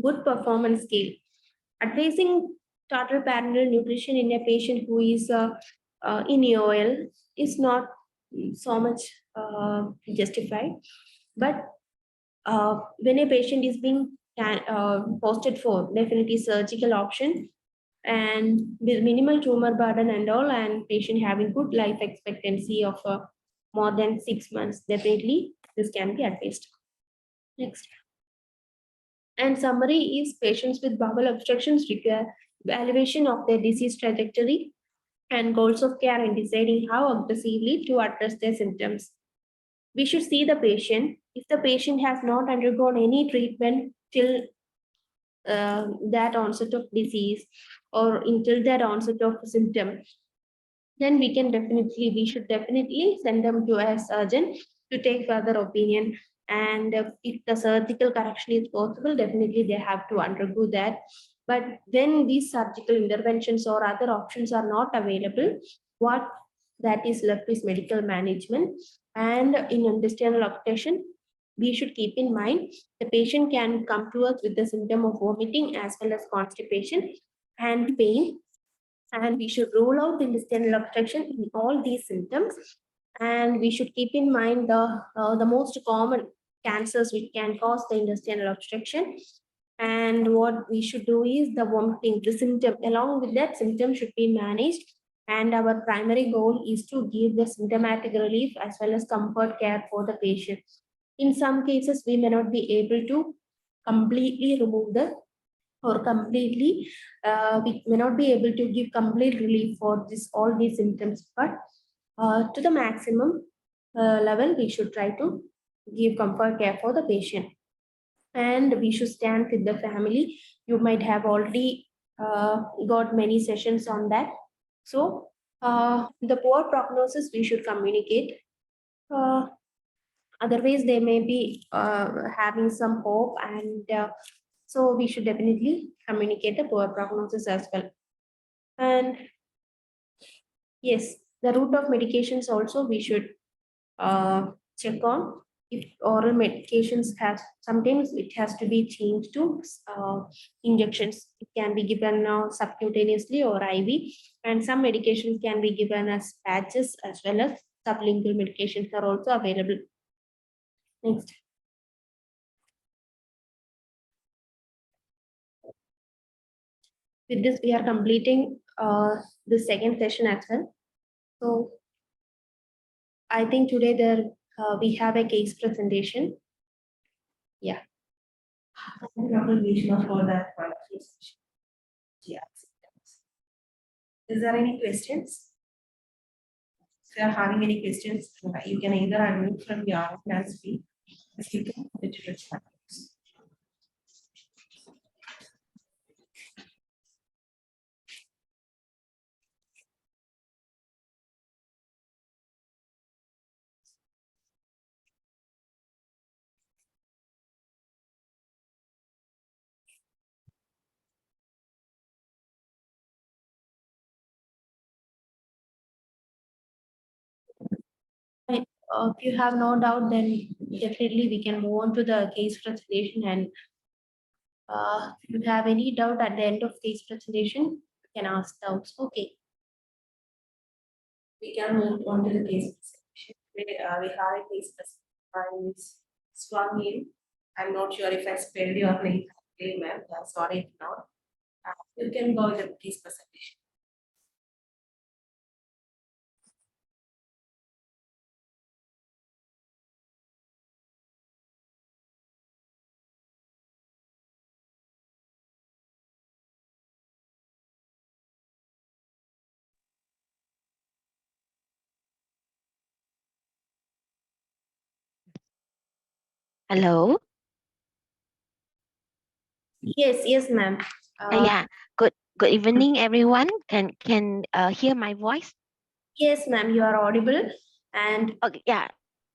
good performance scale. Advising total parenteral nutrition in a patient who is in EOL is not so much justified, but when a patient is being posted for, definitely surgical option and with minimal tumor burden and all, and patient having good life expectancy of more than 6 months, definitely this can be advised. Next. And summary is patients with bowel obstructions require evaluation of their disease trajectory and goals of care in deciding how aggressively to address their symptoms. We should see the patient. If the patient has not undergone any treatment till that onset of disease or until that onset of symptom, then we should definitely send them to a surgeon to take further opinion. And if the surgical correction is possible, definitely they have to undergo that. But when these surgical interventions or other options are not available, what that is left is medical management. And in intestinal obstruction, we should keep in mind the patient can come to us with the symptom of vomiting as well as constipation and pain, and we should rule out the intestinal obstruction in all these symptoms. And we should keep in mind the most common cancers which can cause the intestinal obstruction. And what we should do is the vomiting, the symptom, along with that symptom should be managed. And our primary goal is to give the symptomatic relief as well as comfort care for the patient. In some cases, we may not be able to completely remove the or completely, we may not be able to give complete relief for this all these symptoms, but to the maximum level, we should try to give comfort care for the patient. And we should stand with the family. You might have already got many sessions on that. So the poor prognosis we should communicate. Otherwise, they may be having some hope, and so we should definitely communicate the poor prognosis as well. And yes, the route of medications also we should check on. If oral medications have, sometimes it has to be changed to injections. It can be given subcutaneously or IV, and some medications can be given as patches as well as sublingual medications are also available. Next. With this, we are completing the second session as well. So I think today there we have a case presentation. Yeah. Dr. Greeshma for that part. Yeah. Is there any questions? If you are having any questions, you can either unmute from your own and speak. If you can, it will respond. If you have no doubt, then definitely we can move on to the case presentation. And if you have any doubt at the end of case presentation, you can ask doubts. Okay. We can move on to the case presentation. We have a case presentation. Swami. I'm not sure if I spelled your name correctly, ma'am. Sorry if not. You can go with the case presentation. Hello. Yes, ma'am. Yeah. Good evening, everyone. Can hear my voice? Yes, ma'am, you are audible. And Okay. Yeah.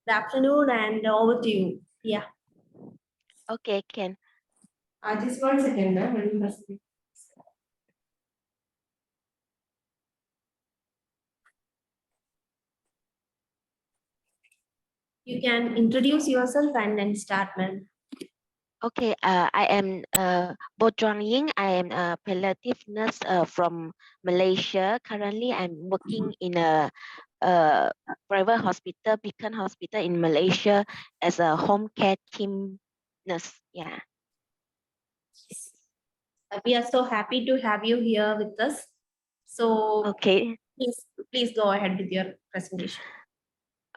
good afternoon, and over to you. Yeah. Okay. Can. Just 1 second, ma'am. Let me just- You can introduce yourself and then start, ma'am. Okay. I am Bojwang Ying. I am a palliative nurse from Malaysia. Currently, I'm working in a private hospital, Beacon Hospital in Malaysia, as a home care team nurse. Yeah. We are so happy to have you here with us. So Okay. please go ahead with your presentation.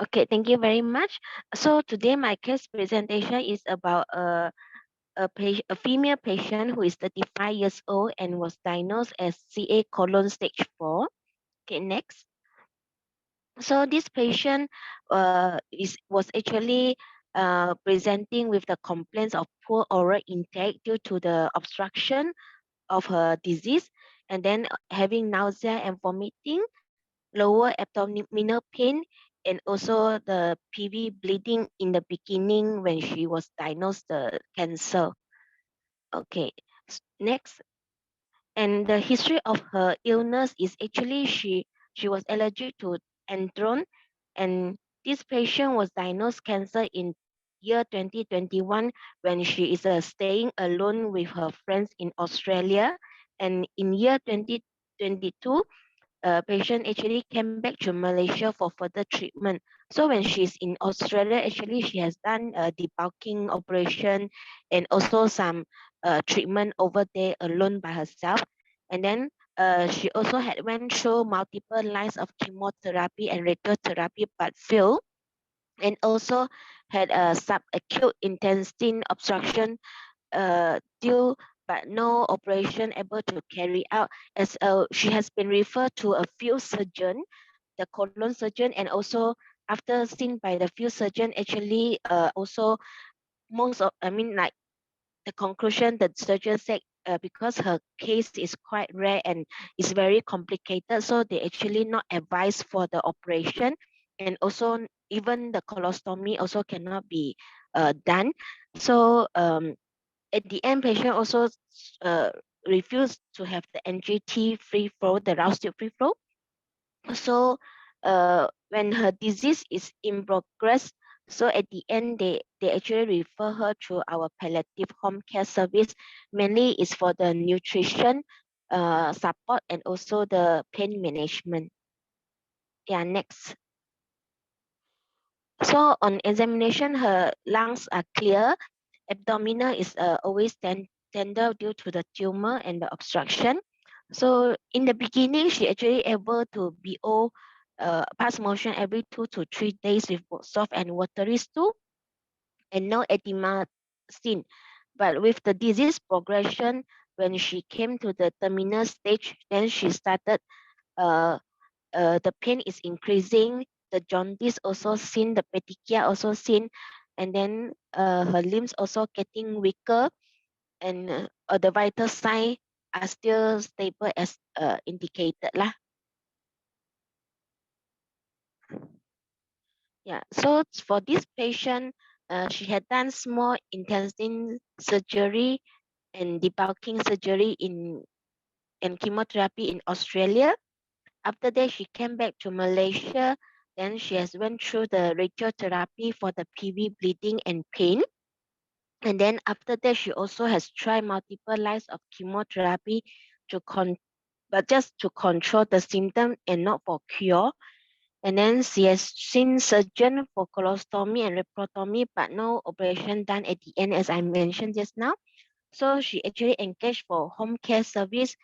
Okay. Thank you very much. So today my case presentation is about a female patient who is 35 years old and was diagnosed as CA colon stage 4. Okay, next. So this patient was actually presenting with the complaints of poor oral intake due to the obstruction of her disease, and then having nausea and vomiting, lower abdominal pain, and also the PV bleeding in the beginning when she was diagnosed the cancer. Okay, next. And the history of her illness is actually she was allergic to andron, and this patient was diagnosed cancer in year 2021 when she is staying alone with her friends in Australia, and in year 2022 patient actually came back to Malaysia for further treatment. So when she's in Australia, actually she has done a debulking operation and also some treatment over there alone by herself. And then she also had went through multiple lines of chemotherapy and radiotherapy but failed, and also had a subacute intestine obstruction due but no operation able to carry out, as she has been referred to a field surgeon, the colon surgeon, and also after seen by the field surgeon, actually also most of, I mean, like the conclusion the surgeon said, because her case is quite rare and is very complicated, so they actually not advise for the operation, and also even the colostomy also cannot be done. So at the end, patient also uh, refused to have the NGT free flow, the route tube free flow. So when her disease is in progress, so at the end they actually refer her to our palliative home care service. Mainly is for the nutrition support and also the pain management. Yeah, next. So on examination, her lungs are clear. Abdominal is always tender due to the tumor and the obstruction. So in the beginning, she actually able to BO pass motion every 2 to 3 days with both soft and watery stool, and no edema seen. But with the disease progression, when she came to the terminal stage, then she started uh, the pain is increasing, the jaundice also seen, the petechia also seen, and then her limbs also getting weaker, and the vital sign are still stable as indicated lah. Yeah, so for this patient, she had done small intestine surgery and debulking surgery in and chemotherapy in Australia. After that, she came back to Malaysia. Then she has went through the radiotherapy for the PV bleeding and pain. And then after that, she also has tried multiple lines of chemotherapy to but just to control the symptom and not for cure. And then she has seen surgeon for colostomy and laparotomy, but no operation done at the end, as I mentioned just now. So she actually engaged for home care service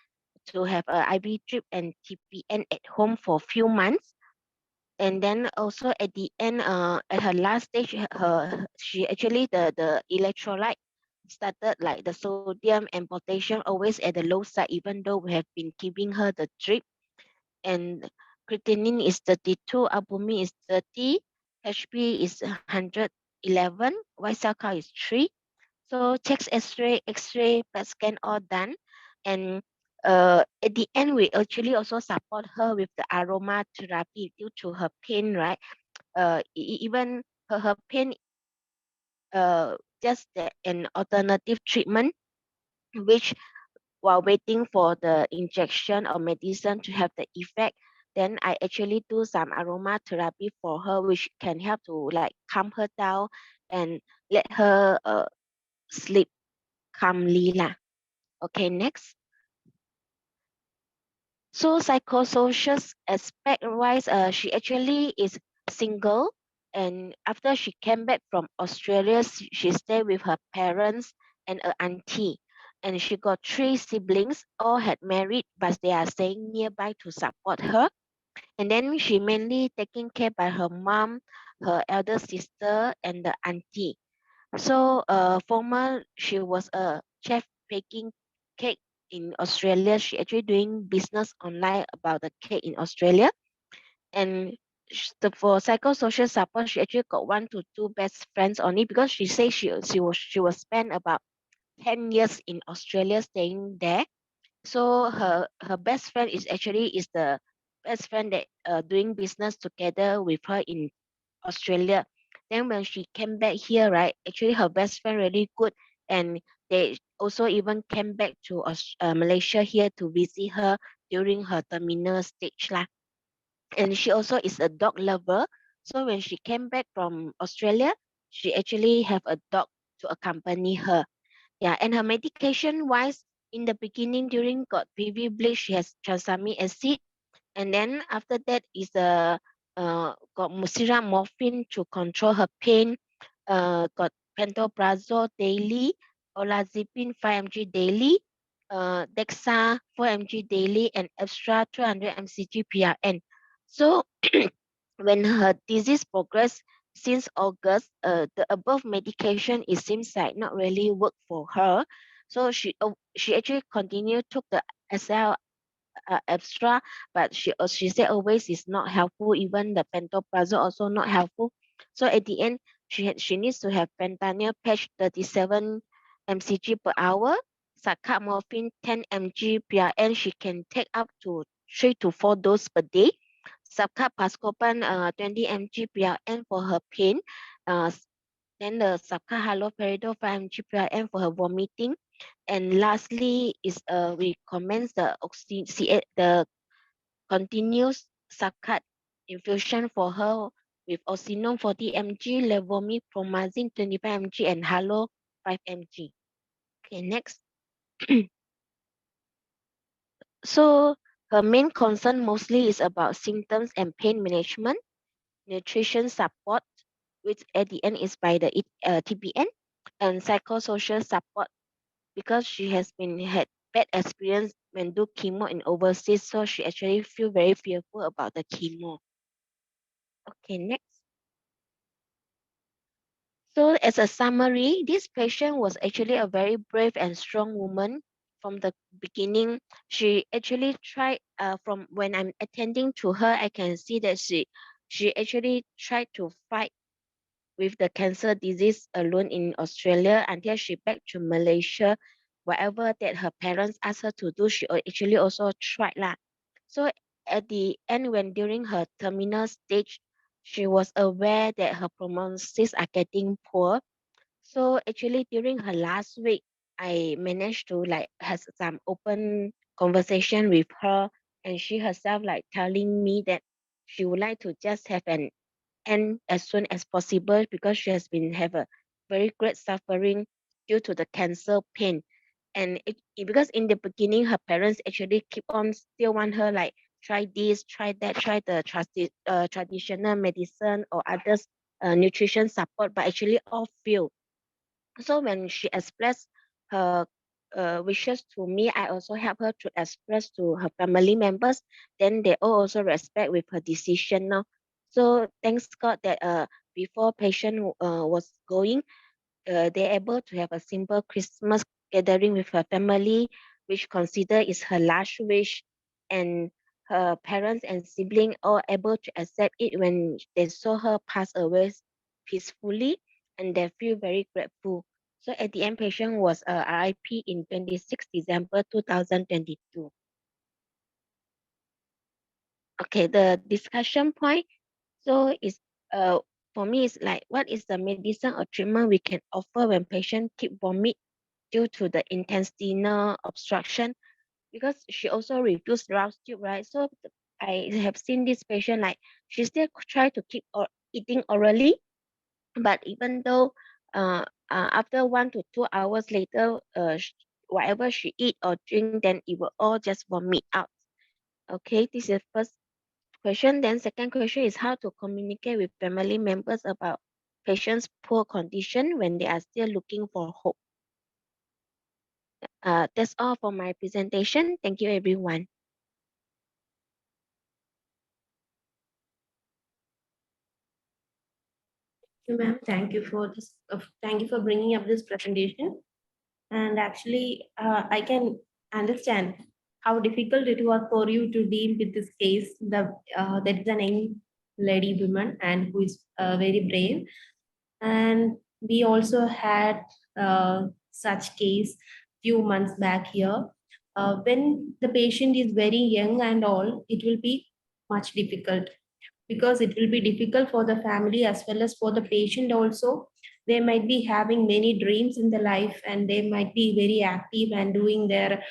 to have a IV drip and TPN at home for few months. And then also at the end, at her last stage, she actually the electrolyte started like the sodium and potassium always at the low side, even though we have been giving her the drip. And creatinine is 32, albumin is 30, HP is 111, white cell count is 3. So chest X-ray, PET scan all done. And at the end, we actually also support her with the aromatherapy due to her pain, right? Even her pain, just an alternative treatment, which while waiting for the injection or medicine to have the effect, then I actually do some aromatherapy for her, which can help to like calm her down and let her sleep calmly lah. Okay, next. So psychosocial aspect wise, she actually is single, and after she came back from Australia, she stayed with her parents and an auntie, and she got three siblings, all had married, but they are staying nearby to support her. And then she mainly taken care by her mom, her elder sister, and the auntie. So, former she was a chef baking cake in Australia. She actually doing business online about the cake in Australia. And for psychosocial support, she actually got 1 to 2 best friends only because she says she was spend about 10 years in Australia staying there. So her best friend is the best friend that doing business together with her in Australia. Then when she came back here, right, actually her best friend really good, and they also even came back to Malaysia here to visit her during her terminal stage lah. And she also is a dog lover. So when she came back from Australia, she actually have a dog to accompany her. Yeah, and her medication wise, in the beginning during got PV bleach, she has tranexamic acid, and then after that is got serum morphine to control her pain. Got pantoprazole daily, olanzapine 5 mg daily, Dexa 4 mg daily, and extra 200 mcg PRN. So when her disease progressed since August, the above medication it seems like not really work for her. So she actually continued took the SL extra, but she said always is not helpful. Even the pantoprazole also not helpful. So at the end, she needs to have fentanyl patch 37 mcg per hour, Sacat morphine 10 mg PRN. She can take up to 3 to 4 doses per day. Subcut Pascopan 20 mg PRN for her pain. Uh, then the Subcut haloperidol 5 mg PRN for her vomiting. And lastly is we commence the continuous subcut infusion for her with oxynome 40 mg, levomethomazine 25 mg, and halo 5 mg. Okay, next. So her main concern mostly is about symptoms and pain management, nutrition support, which at the end is by the TPN, and psychosocial support because she has been had bad experience when do chemo in overseas, so she actually feel very fearful about the chemo. Okay, next. So as a summary, this patient was actually a very brave and strong woman. From the beginning, she actually tried from when I'm attending to her, I can see that she actually tried to fight with the cancer disease alone in Australia until she back to Malaysia. Whatever that her parents asked her to do, she actually also tried lah. So at the end, when during her terminal stage, she was aware that her prognosis are getting poor. So actually during her last week, I managed to like have some open conversation with her, and she herself like telling me that she would like to just have an end as soon as possible because she has been have a very great suffering due to the cancer pain. And because in the beginning her parents actually keep on still want her like try this, try that, try the traditional medicine or others nutrition support, but actually all fail. So when she expressed her wishes to me, I also help her to express to her family members. Then they all also respect with her decision now. So thanks God that before patient was going, they're able to have a simple Christmas gathering with her family, which consider is her last wish, and her parents and siblings all able to accept it when they saw her pass away peacefully, and they feel very grateful. So at the end, patient was RIP in 26 December 2022. Okay, the discussion point. So is for me is like, what is the medicine or treatment we can offer when patient keep vomit due to the intestinal obstruction? Because she also refused Rouse tube, right? So I have seen this patient, like she still try to keep eating orally, but even though after 1 to 2 hours later, whatever she eat or drink, then it will all just vomit out. Okay, this is first question. Then second question is how to communicate with family members about patient's poor condition when they are still looking for hope. That's all for my presentation. Thank you, everyone. you, ma'am. Thank you for this. Thank you for bringing up this presentation. And actually, I can understand how difficult it was for you to deal with this case. There is an young lady woman and who is very brave. And we also had such case few months back here. When the patient is very young and all, it will be much difficult because it will be difficult for the family as well as for the patient also. They might be having many dreams in the life and they might be very active and doing their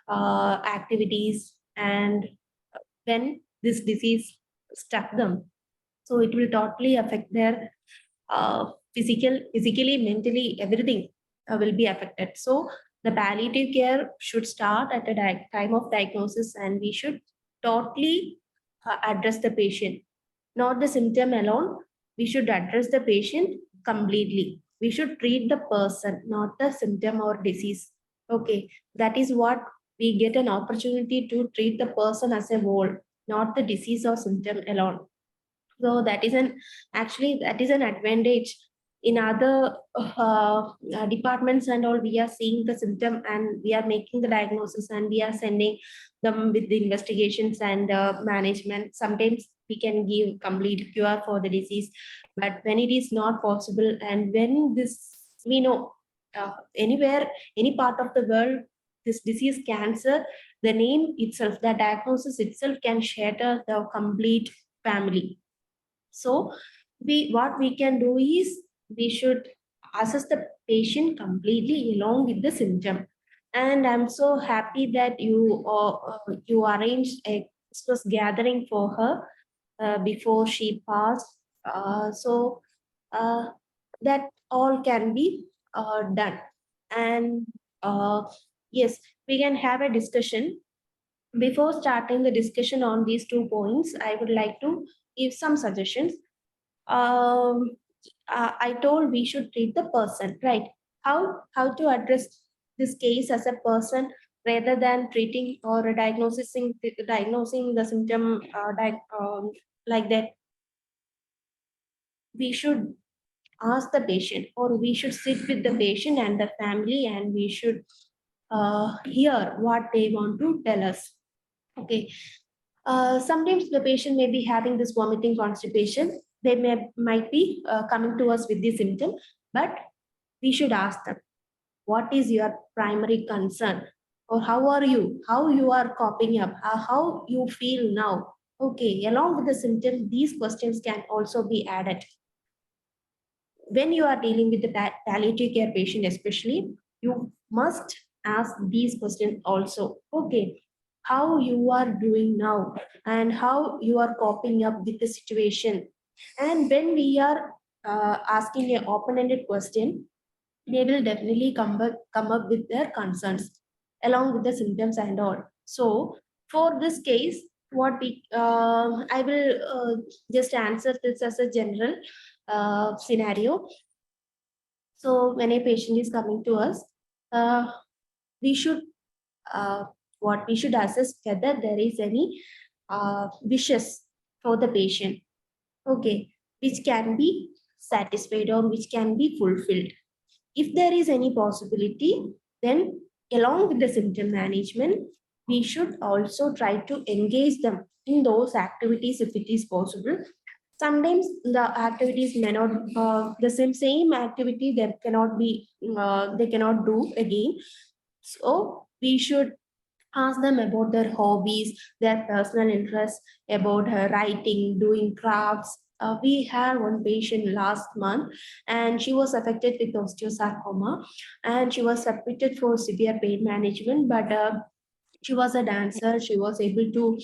activities, and when this disease struck them, so it will totally affect their physically, mentally, everything will be affected. So the palliative care should start at the time of diagnosis, and we should totally address the patient, not the symptom alone. We should address the patient completely. We should treat the person, not the symptom or disease. Okay, that is what we get an opportunity to treat the person as a whole, not the disease or symptom alone. So that is an actually that is an advantage. In other departments and all, we are seeing the symptom and we are making the diagnosis and we are sending them with the investigations and management. Sometimes we can give complete cure for the disease, but when it is not possible, and when this we know anywhere, any part of the world, this disease cancer, the name itself, the diagnosis itself can shatter the complete family. So what we can do is we should assess the patient completely along with the symptom. And I'm so happy that you arranged a Christmas gathering for her before she passed. So that all can be done. And yes, we can have a discussion. Before starting the discussion on these 2 points, I would like to give some suggestions. um, I told we should treat the person, right? How to address this case as a person rather than treating or diagnosing the symptom like that. We should ask the patient, or we should sit with the patient and the family, and we should hear what they want to tell us. Okay. Sometimes the patient may be having this vomiting constipation. They might be coming to us with the symptom, but we should ask them, what is your primary concern? Or how are you? How you are coping up? How you feel now? Okay, along with the symptom, these questions can also be added. When you are dealing with the palliative care patient, especially, you must ask these questions also. Okay, how you are doing now and how you are coping up with the situation. And when we are asking an open-ended question, they will definitely come up with their concerns along with the symptoms and all. So for this case, what we I will just answer this as a general scenario. So when a patient is coming to us, uh, we should uh, what we should assess whether there is any wishes for the patient, okay, which can be satisfied or which can be fulfilled. If there is any possibility, then along with the symptom management, we should also try to engage them in those activities if it is possible, Sometimes the activities may not, the same activity that cannot be, they cannot do again. So we should ask them about their hobbies, their personal interests, about her writing, doing crafts. We had one patient last month, and she was affected with osteosarcoma, and she was submitted for severe pain management. But she was a dancer. She was able to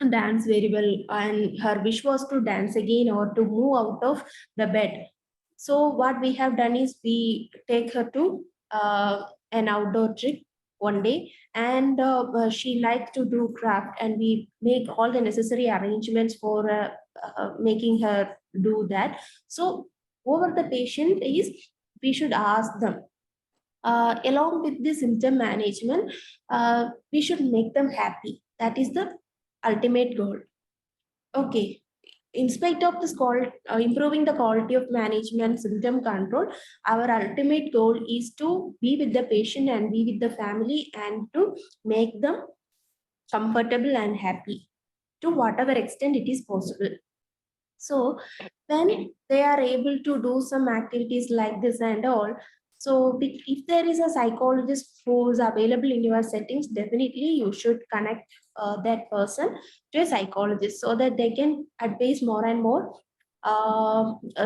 dance very well, and her wish was to dance again or to move out of the bed. So what we have done is we take her to an outdoor trip one day, and she likes to do craft, and we make all the necessary arrangements for making her do that. So over the patient is, we should ask them, along with the symptom management, we should make them happy. That is the ultimate goal. Okay. In spite of this improving the quality of management, symptom control, our ultimate goal is to be with the patient and be with the family, and to make them comfortable and happy to whatever extent it is possible. So when they are able to do some activities like this and all, so if there is a psychologist who is available in your settings, definitely you should connect that person to a psychologist, so that they can advise more and more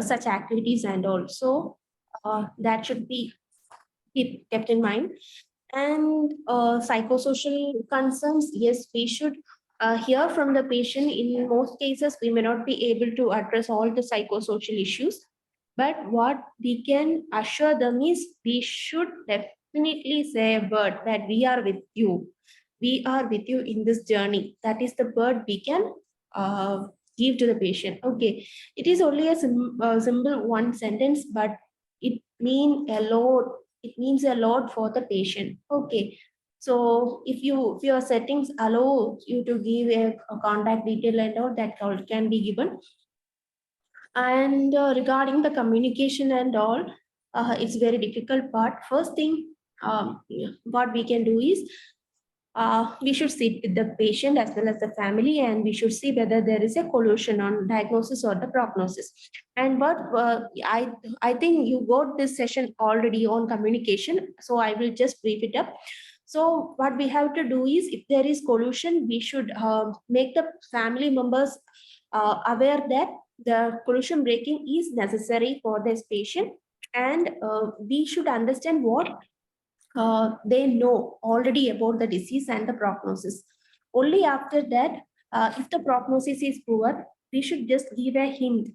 such activities and all. So that should be kept in mind. And psychosocial concerns, yes, we should hear from the patient. In most cases, we may not be able to address all the psychosocial issues, but what we can assure them is, we should definitely say a word that we are with you. We are with you in this journey. That is the word we can give to the patient. Okay, it is only a simple one sentence, but it means a lot. It means a lot for the patient. Okay, so if your settings allow you to give a contact detail and all, that all can be given. And regarding the communication and all, it's very difficult part. First thing, what we can do is, we should sit with the patient as well as the family, and we should see whether there is a collusion on diagnosis or the prognosis. And what I think you got this session already on communication, so I will just brief it up. So what we have to do is, if there is collusion, we should make the family members aware that the collusion breaking is necessary for this patient, and we should understand what they know already about the disease and the prognosis. Only after that, if the prognosis is poor, we should just give a hint.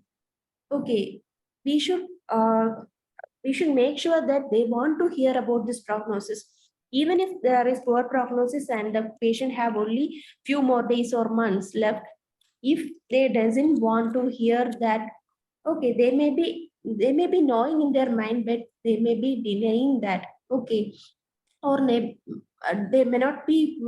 Okay, we should uh, we should make sure that they want to hear about this prognosis. Even if there is poor prognosis and the patient have only few more days or months left, if they doesn't want to hear that, okay, they may be knowing in their mind, but they may be denying that. Okay, or they may not be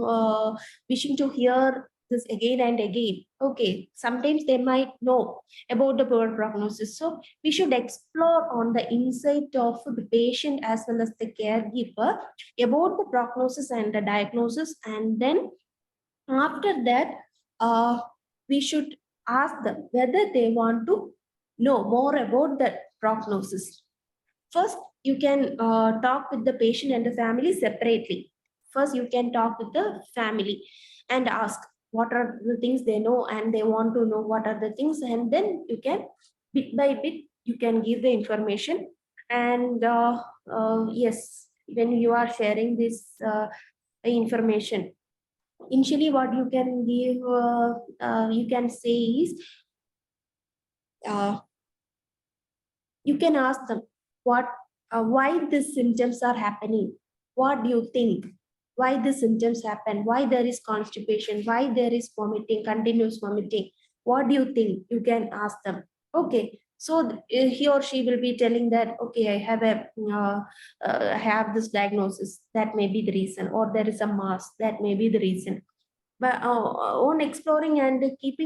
wishing to hear this again and again. Okay, sometimes they might know about the poor prognosis. So we should explore on the insight of the patient as well as the caregiver about the prognosis and the diagnosis. And then after that, uh, we should ask them whether they want to know more about the prognosis. First, you can talk with the patient and the family separately. First, you can talk with the family and ask what are the things they know, and they want to know what are the things, and then you can, bit by bit, you can give the information. And yes, when you are sharing this information, initially what you can give, you can say is, uh, you can ask them what, why these symptoms are happening. What do you think, why the symptoms happen, why there is constipation, why there is vomiting, continuous vomiting? What do you think? You can ask them. Okay, so he or she will be telling that, okay, I have a I have this diagnosis, that may be the reason, or there is a mass, that may be the reason. But on exploring and keep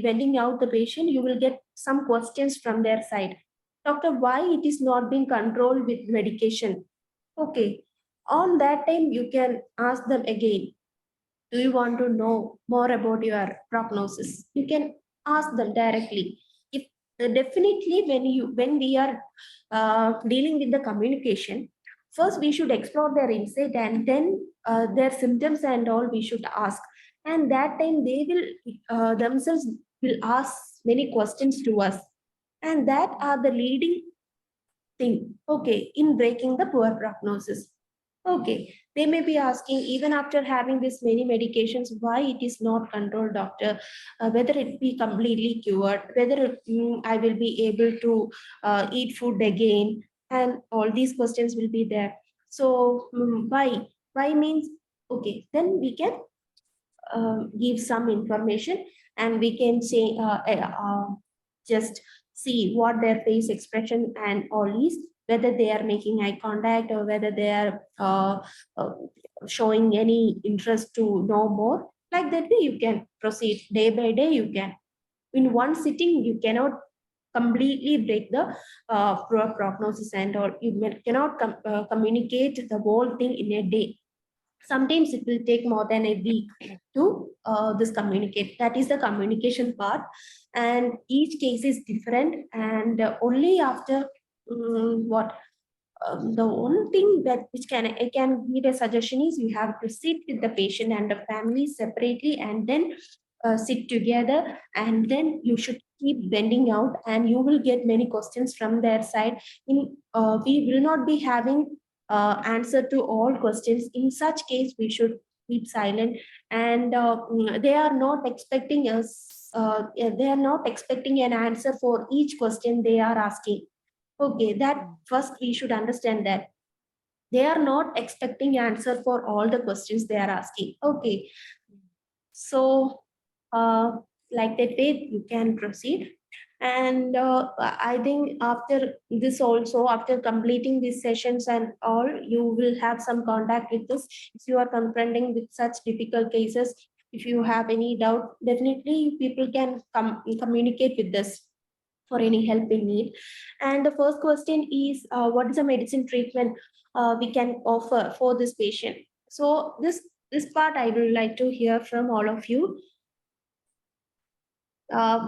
bending out the patient, you will get some questions from their side. Doctor, why it is not being controlled with medication? Okay, on that time you can ask them again, do you want to know more about your prognosis? You can ask them directly. If definitely when we are dealing with the communication, first we should explore their insight, and then their symptoms and all we should ask. And that time they will themselves will ask many questions to us, and that are the leading thing, okay, in breaking the poor prognosis. Okay, they may be asking, even after having this many medications, why it is not controlled, doctor? Whether it be completely cured, whether I will be able to eat food again, and all these questions will be there. So why? Why means, okay, then we can give some information, and we can say just see what their face expression and all is, whether they are making eye contact or whether they are uh, showing any interest to know more. Like that way you can proceed day by day. You can, in one sitting you cannot completely break the prognosis and all. You cannot communicate the whole thing in a day. Sometimes it will take more than a week to this communicate. That is the communication part, and each case is different. And only after what the one thing that which can I can give a suggestion is, you have to sit with the patient and the family separately, and then sit together, and then you should keep bending out, and you will get many questions from their side. In we will not be having answer to all questions. In such case we should keep silent, and they are not expecting us they are not expecting an answer for each question they are asking. Okay, that first we should understand that they are not expecting answer for all the questions they are asking. Okay, so uh, like that way you can proceed. And I think after this also, after completing these sessions and all, you will have some contact with us if you are confronting with such difficult cases. If you have any doubt, definitely people can communicate with us for any help in need. And the first question is, what is the medicine treatment we can offer for this patient? So this part I would like to hear from all of you.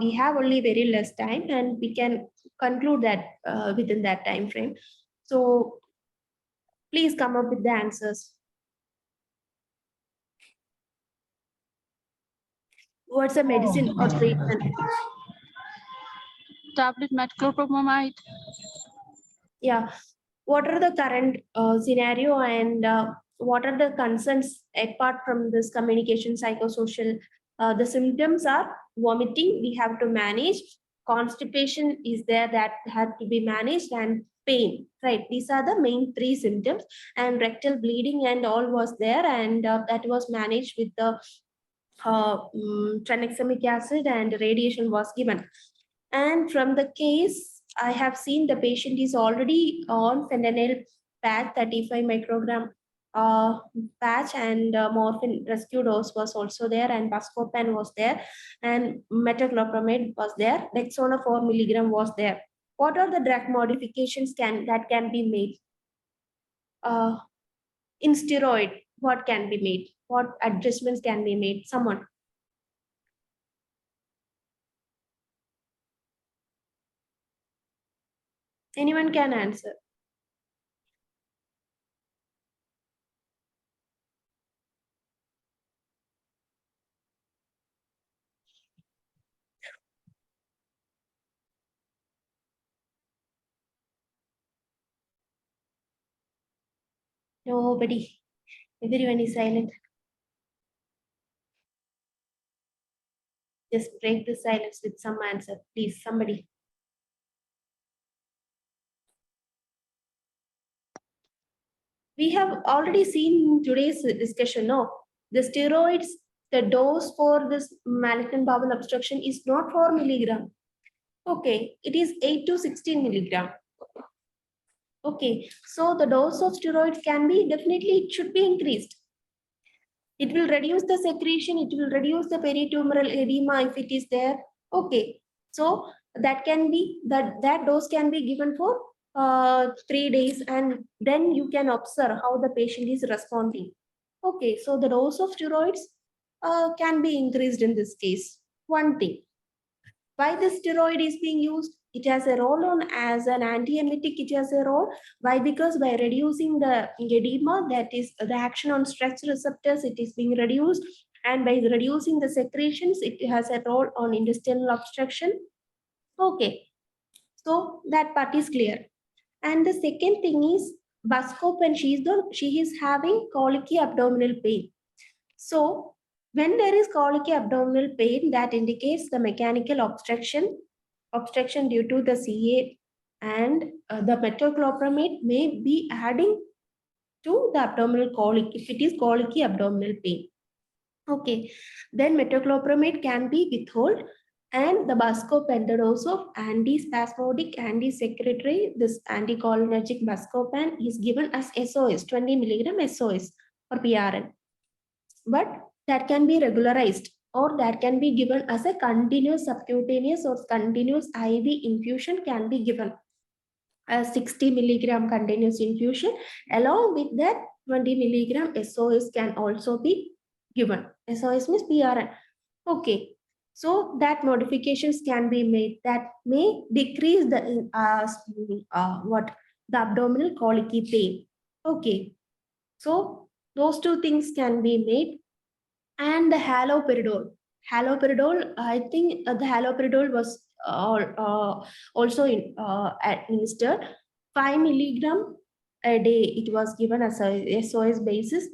We have only very less time, and we can conclude that within that time frame. So please come up with the answers. What's the medicine or treatment? Tablet metclopramide. Yeah. What are the current scenario, and what are the concerns apart from this communication psychosocial? The symptoms are vomiting, we have to manage. Constipation is there, that had to be managed, and pain, right? These are the main three symptoms. And rectal bleeding and all was there, and that was managed with the tranexamic acid, and radiation was given. And from the case, I have seen the patient is already on fentanyl patch, 35 microgram patch, and morphine rescue dose was also there, and buscopan was there, and metoclopramide was there, Dexona 4 milligram was there. What are the drug modifications that can be made? In steroid, what can be made? What adjustments can be made? Someone? Anyone can answer. Nobody. Everyone is silent. Just break the silence with some answer, please, somebody. We have already seen in today's discussion, no? The steroids, the dose for this malignant bowel obstruction is not 4 milligram. Okay, it is 8 to 16 milligram. Okay, so the dose of steroids can be, definitely it should be increased. It will reduce the secretion, it will reduce the peritumoral edema if it is there. Okay, so that can be, that dose can be given for 3 days, and then you can observe how the patient is responding. Okay, so the dose of steroids can be increased in this case. One thing. Why the steroid is being used? It has a role on as an antiemetic. It has a role. Why? Because by reducing the edema, that is the action on stress receptors, it is being reduced, and by reducing the secretions, it has a role on intestinal obstruction. Okay, so that part is clear. And the second thing is buscopan. She is having colicky abdominal pain. So when there is colicky abdominal pain, that indicates the mechanical obstruction due to the CA, and the metoclopramide may be adding to the abdominal colic if it is colicky abdominal pain. Okay, then metoclopramide can be withheld, and the buscopan, the dose of antispasmodic, antisecretory, this anticholinergic buscopan is given as SOS, 20 milligram SOS or PRN. But that can be regularized, or that can be given as a continuous subcutaneous or continuous IV infusion can be given. A 60 milligram continuous infusion, along with that 20 milligram SOS can also be given. SOS means PRN. Okay, so that modifications can be made that may decrease the the abdominal colicky pain. Okay, so those two things can be made. And the haloperidol, I think the haloperidol was also administered 5 milligram a day. It was given as a SOS basis.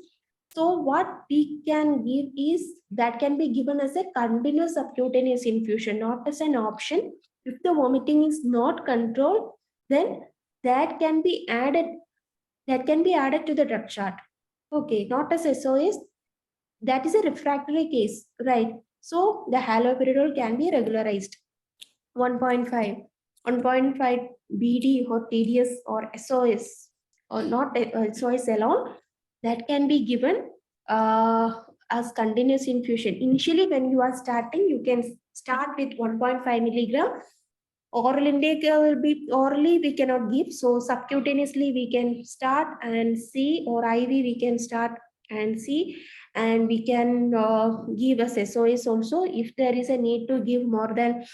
So what we can give is that can be given as a continuous subcutaneous infusion, not as an option. If the vomiting is not controlled, then that can be added. That can be added to the drug chart. Okay, not as SOS. That is a refractory case, right? So the haloperidol can be regularized. 1.5, 1.5 BD or TDS or SOS, or not SOS alone, that can be given as continuous infusion. Initially, when you are starting, you can start with 1.5 milligram. Oral intake will be orally, we cannot give. So subcutaneously, we can start and see, or IV, we can start and see, and we can give as SOS also. If there is a need to give more than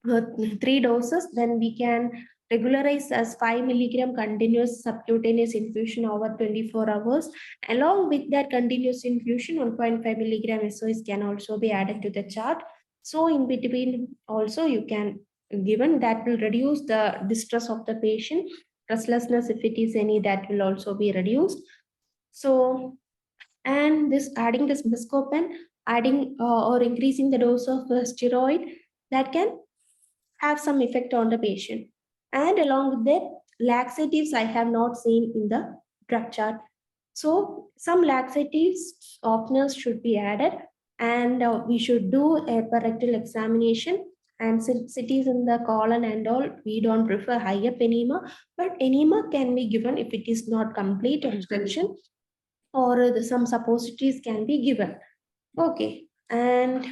3 doses, then we can regularize as 5 milligram continuous subcutaneous infusion over 24 hours. Along with that continuous infusion, 1.5 milligram SOS can also be added to the chart. So in between also you can given, that will reduce the distress of the patient. Restlessness, if it is any, that will also be reduced. So, and this adding this buscopan, adding or increasing the dose of steroid, that can have some effect on the patient. And along with that, laxatives I have not seen in the drug chart. So some laxatives, softeners should be added, and we should do a rectal examination. And since it is in the colon and all, we don't prefer higher enema, but enema can be given if it is not complete obstruction, or some suppositories can be given. Okay, and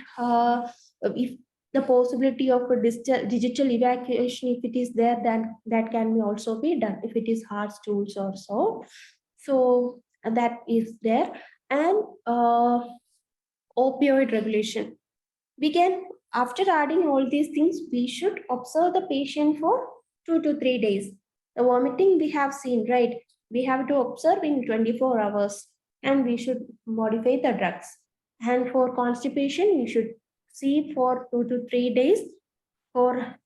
if the possibility of a digital evacuation, if it is there, then that can be also be done if it is hard stools or so. So that is there. And opioid regulation. We can, after adding all these things, we should observe the patient for 2 to 3 days. The vomiting we have seen, right? We have to observe in 24 hours, and we should modify the drugs. And for constipation, we should see for 2 to 3 days for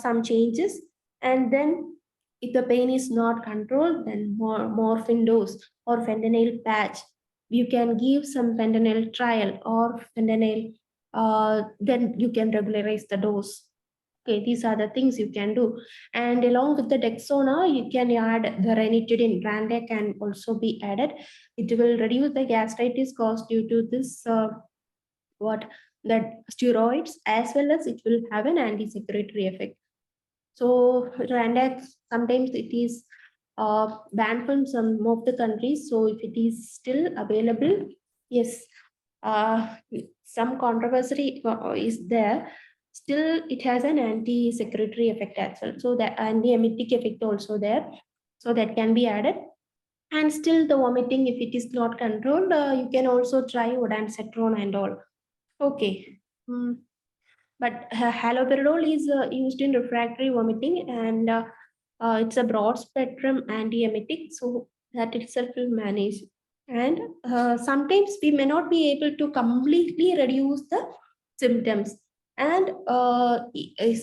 some changes. And then if the pain is not controlled, then morphine dose or fentanyl patch. You can give some fentanyl trial or fentanyl, then you can regularize the dose. Okay, these are the things you can do. And along with the Dexona, you can add the ranitidine. Randex can also be added. It will reduce the gastritis caused due to this that steroids, as well as it will have an anti-secretory effect. So Randex, sometimes it is banned from some of the countries. So if it is still available, yes, some controversy is there. Still, it has an anti-secretory effect as well. So the anti-emetic effect also there. So that can be added. And still the vomiting, if it is not controlled, you can also try ondansetron and all. Okay. but haloperidol is used in refractory vomiting, and it's a broad spectrum antiemetic, so that itself will manage. And sometimes we may not be able to completely reduce the symptoms. And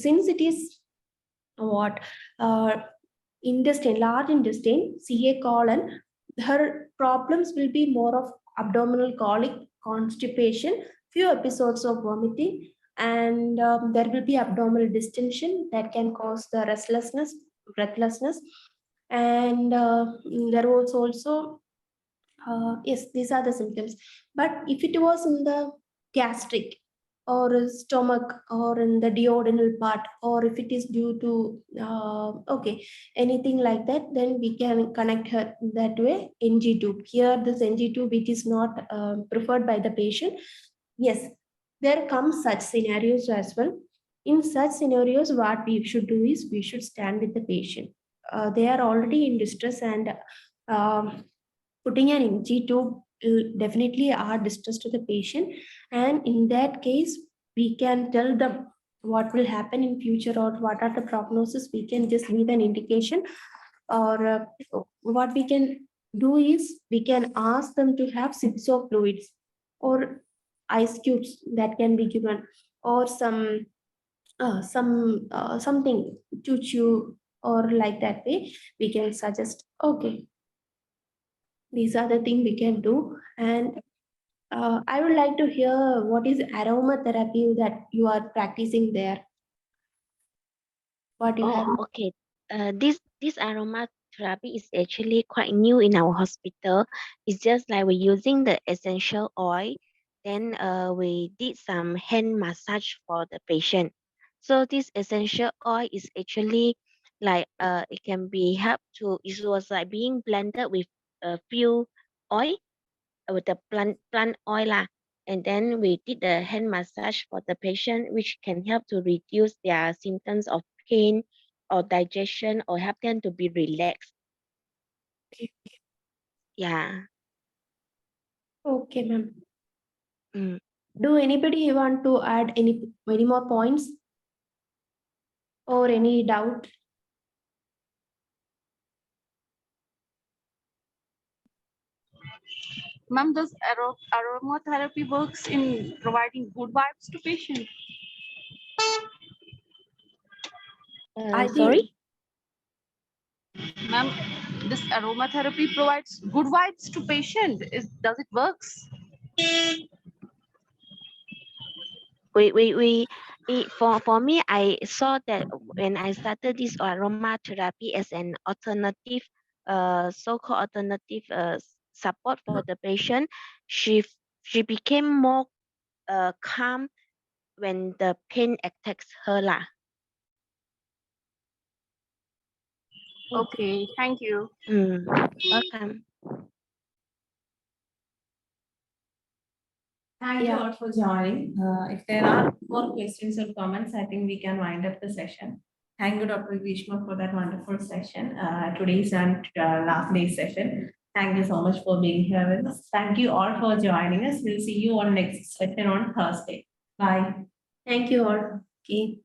since it is what intestine, large intestine, CA colon, her problems will be more of abdominal colic, constipation, few episodes of vomiting, and there will be abdominal distension that can cause the restlessness, breathlessness, and there was also yes, these are the symptoms. But if it was in the gastric or stomach or in the duodenal part, or if it is due to okay, anything like that, then we can connect her that way. NG tube here, this NG tube, which is not preferred by the patient. Yes, there comes such scenarios as well. In such scenarios, what we should do is we should stand with the patient. They are already in distress, and putting an NG tube will definitely are distress to the patient. And in that case, we can tell them what will happen in future or what are the prognosis. We can just leave an indication, or what we can do is we can ask them to have sips of fluids or ice cubes that can be given, or something to chew, or like that way we can suggest. Okay, these are the things we can do. And I would like to hear what is aromatherapy that you are practicing there. What you have? Oh, okay. This aromatherapy is actually quite new in our hospital. It's just like we're using the essential oil. Then we did some hand massage for the patient. So this essential oil is actually like it can be help to. It was like being blended with a few oil with the plant oil lah. And then we did the hand massage for the patient, which can help to reduce their symptoms of pain or digestion or help them to be relaxed. Yeah. Okay, ma'am. Mm. Do anybody want to add any more points or any doubt? Ma'am, does aromatherapy works in providing good vibes to patient? I Sorry? think Ma'am, this aromatherapy provides good vibes to patient. Does it works? For me, I saw that when I started this aromatherapy as an alternative, so-called alternative support for the patient, she became more calm when the pain attacks her lah. Okay, thank you. Welcome. Thank you Yeah. all for joining. If there are more questions or comments, I think we can wind up the session. Thank you, Dr. Greeshma, for that wonderful session. Today's and last day's session. Thank you so much for being here with us. Thank you all for joining us. We'll see you on next session on Thursday. Bye. Thank you all. Okay.